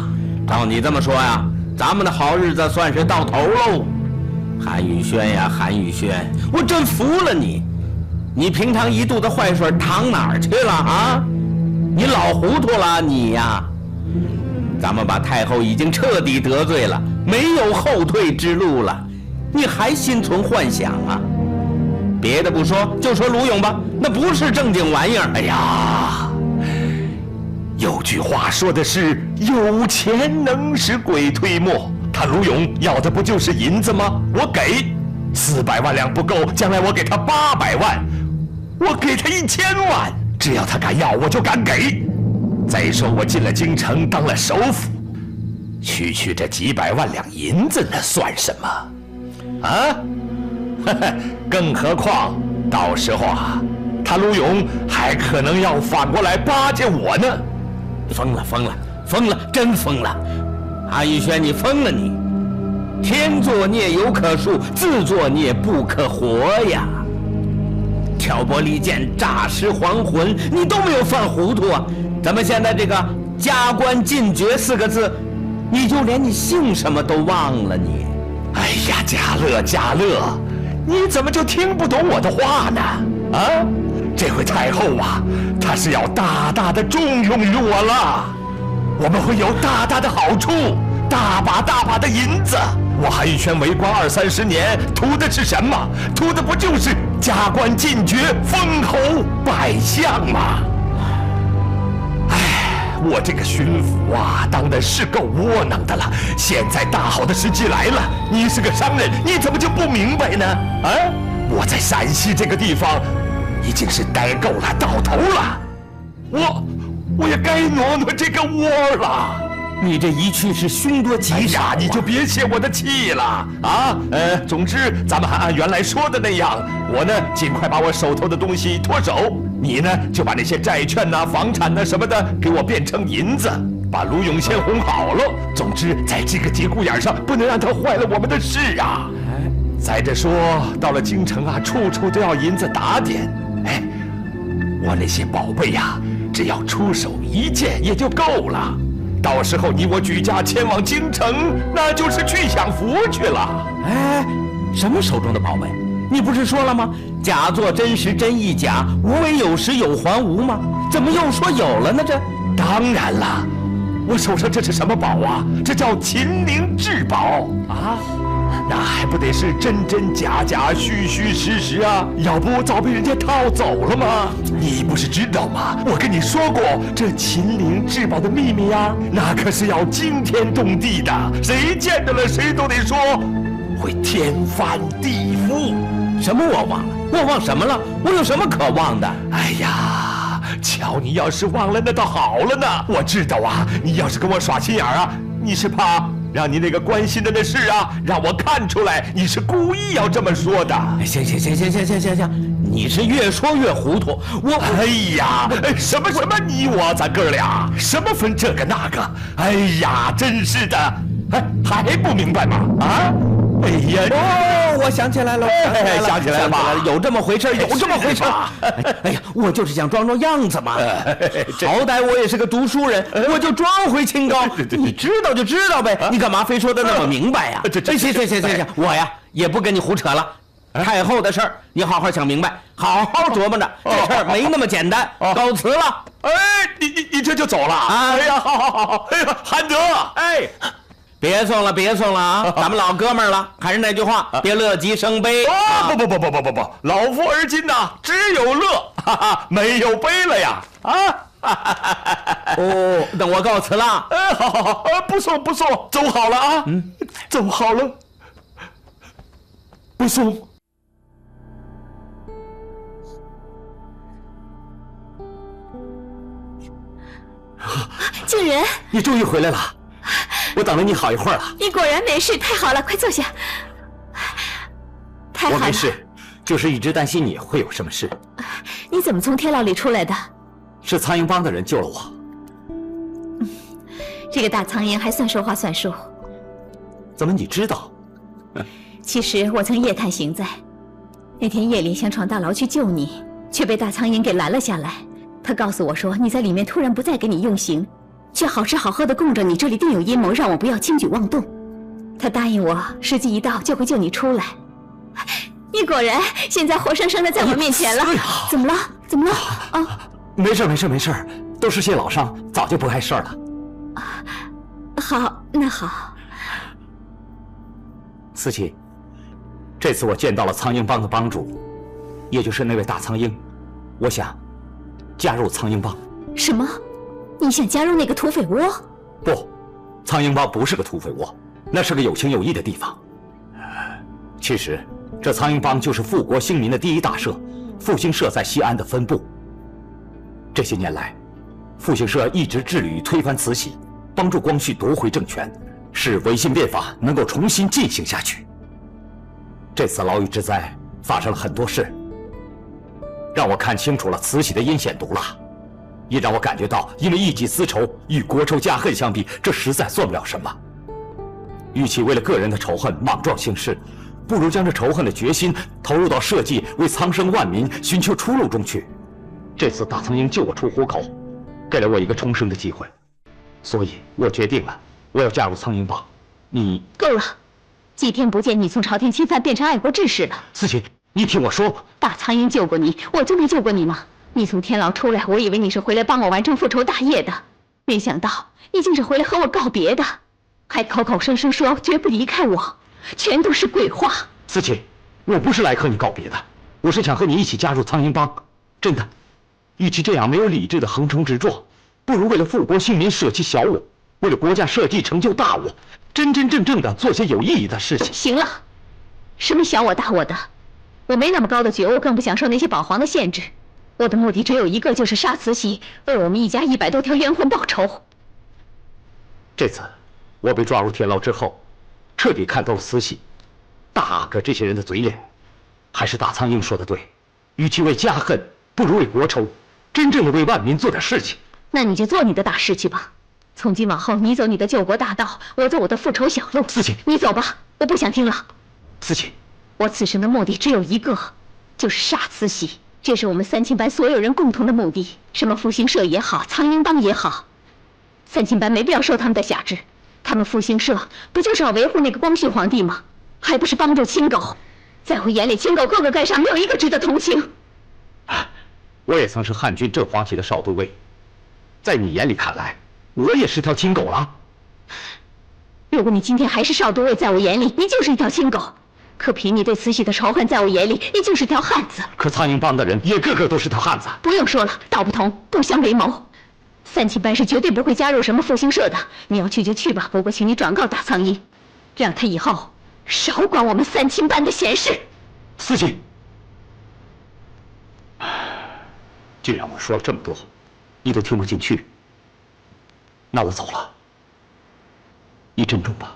照你这么说呀，咱们的好日子算是到头喽。韩宇轩呀，韩宇轩，我真服了你！你平常一肚子坏水淌哪儿去了啊？你老糊涂了你呀！咱们把太后已经彻底得罪了，没有后退之路了，你还心存幻想啊？别的不说，就说卢勇吧，那不是正经玩意儿。哎呀，有句话说的是有钱能使鬼推磨，他卢勇要的不就是银子吗？我给400万两不够，将来我给他800万，我给他1000万，只要他敢要，我就敢给。再说我进了京城，当了首辅，区这几百万两银子，那算什么？啊？更何况到时候啊，他卢勇还可能要反过来巴结我呢。疯了，真疯了！韩宇轩，你疯了你！天作孽犹可恕，自作孽不可活呀！挑拨离间、诈尸还魂，你都没有犯糊涂啊！咱们现在这个加官进爵4个字，你就连你姓什么都忘了你。哎呀，嘉乐，你怎么就听不懂我的话呢？啊，这回太后啊，她是要大大的重用于我了，我们会有大大的好处，大把的银子。我韩宇轩为官20-30年，图的是什么？图的不就是加官进爵、封侯拜相吗？我这个巡抚啊，当的是够窝囊的了。现在大好的时机来了，你是个商人，你怎么就不明白呢？啊，我在陕西这个地方已经是待够了，到头了，我也该挪这个窝了。你这一去是凶多吉少啊！你就别泄我的气了啊！总之咱们还按原来说的那样，我呢尽快把我手头的东西脱手，你呢就把那些债券呐、房产呐什么的给我变成银子，把卢勇先哄好了。总之在这个节骨眼上，不能让他坏了我们的事啊！再者说，到了京城啊，处处都要银子打点。哎，我那些宝贝呀，只要出手一件也就够了。到时候你我举家前往京城，那就是去享福去了。哎，什么手中的宝贝？你不是说了吗？假作真时真亦假，无为有时有还无吗？怎么又说有了呢？这当然了，我手上这是什么宝啊？这叫秦陵至宝啊！那还不得是真真假假、虚虚实实啊？要不早被人家套走了吗？你不是知道吗？我跟你说过，这秦陵至宝的秘密啊，那可是要惊天动地的，谁见到了谁都得说会天翻地覆。什么我忘了？我忘什么了？我有什么可忘的？哎呀，瞧你要是忘了，那倒好了呢。我知道啊，你要是跟我耍心眼啊，你是怕让你那个关心的那事啊，让我看出来你是故意要这么说的。行，你是越说越糊涂。哎呀，什么你我咱哥俩，什么分这个那个？哎呀，真是的，还不明白吗？啊？哎呀，哦，我想起来了，想起来了吧？有这么回事，有这么回事。哎呀，我就是想装装样子嘛。好歹我也是个读书人，我就装回清高。你知道就知道呗，你干嘛非说的那么明白呀？行，我呀也不跟你胡扯了。太后的事儿，你好好想明白，好好琢磨着。这事儿没那么简单，告辞了。哎，你这就走了？哎呀，好。哎呀，韩德，哎。别送了啊！咱们老哥们儿了，还是那句话，别乐极生悲。不，老夫而今呐，只有乐，没有悲了呀！啊！哦，那我告辞了。哎，好，不送，走好了啊！走好了，不送。静人，你终于回来了。我等了你好一会儿了。你果然没事，太好了，快坐下。太好了。我没事，就是一直担心你会有什么事。你怎么从天牢里出来的？是苍蝇帮的人救了我。这个大苍蝇还算说话算数。怎么你知道？其实我曾夜探行在，那天夜里想闯大牢去救你，却被大苍蝇给拦了下来。他告诉我说你在里面突然不再给你用刑。却好吃好喝的供着你，这里定有阴谋，让我不要轻举妄动。他答应我，时机一到就会救你出来。你果然现在活生生的在我面前了。怎么了？啊？没事，都是些老伤，早就不碍事了。好，那好。思琪，这次我见到了苍蝇帮的帮主，也就是那位大苍蝇，我想加入苍蝇帮。什么？你想加入那个土匪窝？不，苍蝇帮不是个土匪窝，那是个有情有义的地方。其实，这苍蝇帮就是富国兴民的第一大社，复兴社在西安的分部。这些年来，复兴社一直致力于推翻慈禧，帮助光绪夺回政权，使维新变法能够重新进行下去。这次牢狱之灾发生了很多事，让我看清楚了慈禧的阴险毒辣。也让我感觉到，因为一己私仇与国仇家恨相比，这实在算不了什么。与其为了个人的仇恨莽撞行事，不如将这仇恨的决心投入到社稷为苍生万民寻求出路中去。这次大苍蝇救我出虎口，给了我一个重生的机会，所以我决定了，我要加入苍蝇帮。你够了，几天不见，你从朝廷钦犯变成爱国志士了。思琪，你听我说，大苍蝇救过你，我就没救过你吗？你从天牢出来，我以为你是回来帮我完成复仇大业的，没想到你竟是回来和我告别的，还口口声声说绝不离开我，全都是鬼话。思琪，我不是来和你告别的，我是想和你一起加入苍蝇帮。真的，与其这样没有理智的横冲直撞，不如为了富国兴民舍弃小我，为了国家社稷成就大我，真真正正的做些有意义的事情。行了，什么小我大我的，我没那么高的觉悟，更不想受那些保皇的限制。我的目的只有一个，就是杀慈禧，为我们一家100多条冤魂报仇。这次我被抓入天牢之后，彻底看透了慈禧、大阿哥这些人的嘴脸。还是大苍蝇说的对，与其为家恨，不如为国仇，真正的为万民做点事情。那你就做你的大事去吧。从今往后，你走你的救国大道，我走我的复仇小路。思琪，你走吧，我不想听了。思琪，我此生的目的只有一个，就是杀慈禧。这是我们三清班所有人共同的目的。什么复兴社也好，苍蝇帮也好，三清班没必要受他们的辖制。他们复兴社不就是要维护那个光绪皇帝吗？还不是帮助亲狗？在我眼里，亲狗个个盖上，没有一个值得同情。我也曾是汉军正黄旗的少都尉，在你眼里看来，我也是条亲狗了。如果你今天还是少都尉，在我眼里，你就是一条亲狗。可凭你对慈禧的仇恨，在我眼里，你就是条汉子。可苍蝇帮的人也个个都是条汉子。不用说了，道不同不相为谋。三清班是绝对不会加入什么复兴社的。你要去就去吧，不过请你转告大苍蝇，让他以后少管我们三清班的闲事。慈禧，既然我说了这么多，你都听不进去，那我走了。你珍重吧。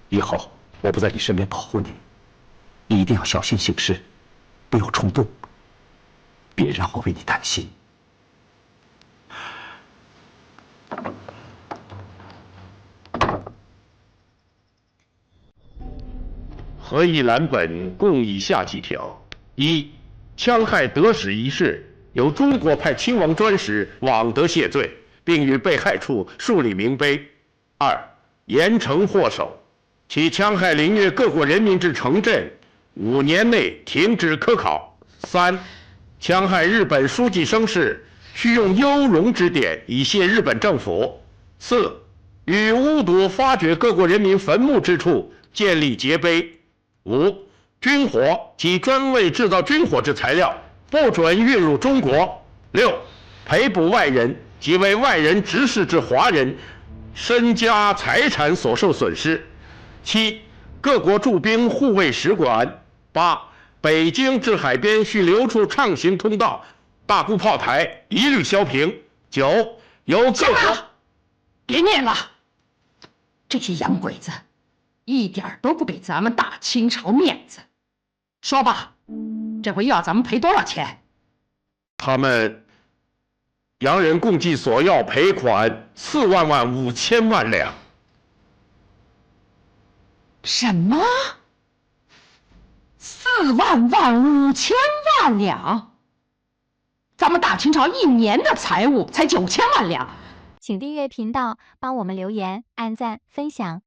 以后我不在你身边保护你，你一定要小心行事，不要冲动，别让我为你担心。合议蓝本共以下几条：一、戕害得使一事，由中国派亲王专使往德谢罪，并于被害处树立名碑；二、严惩祸首，其戕害凌虐各国人民之城镇，5年内停止科考；三、戕害日本书记生事，须用优容之典以谢日本政府；四、于污渎发掘各国人民坟墓之处建立节碑；五、军火及专为制造军火之材料不准运入中国；六、赔补外人及为外人指使之华人身家财产所受损失；七、各国驻兵护卫使馆；八、北京至海边需留出畅行通道，大沽炮台一律削平；九、由各国……别念了，这些洋鬼子一点都不给咱们大清朝面子。说吧，这回要咱们赔多少钱？他们洋人共计索要赔款4万5千万两。什么？4万5千万两？咱们大清朝1年的财物才9000万两。请订阅频道，帮我们留言、按赞、分享。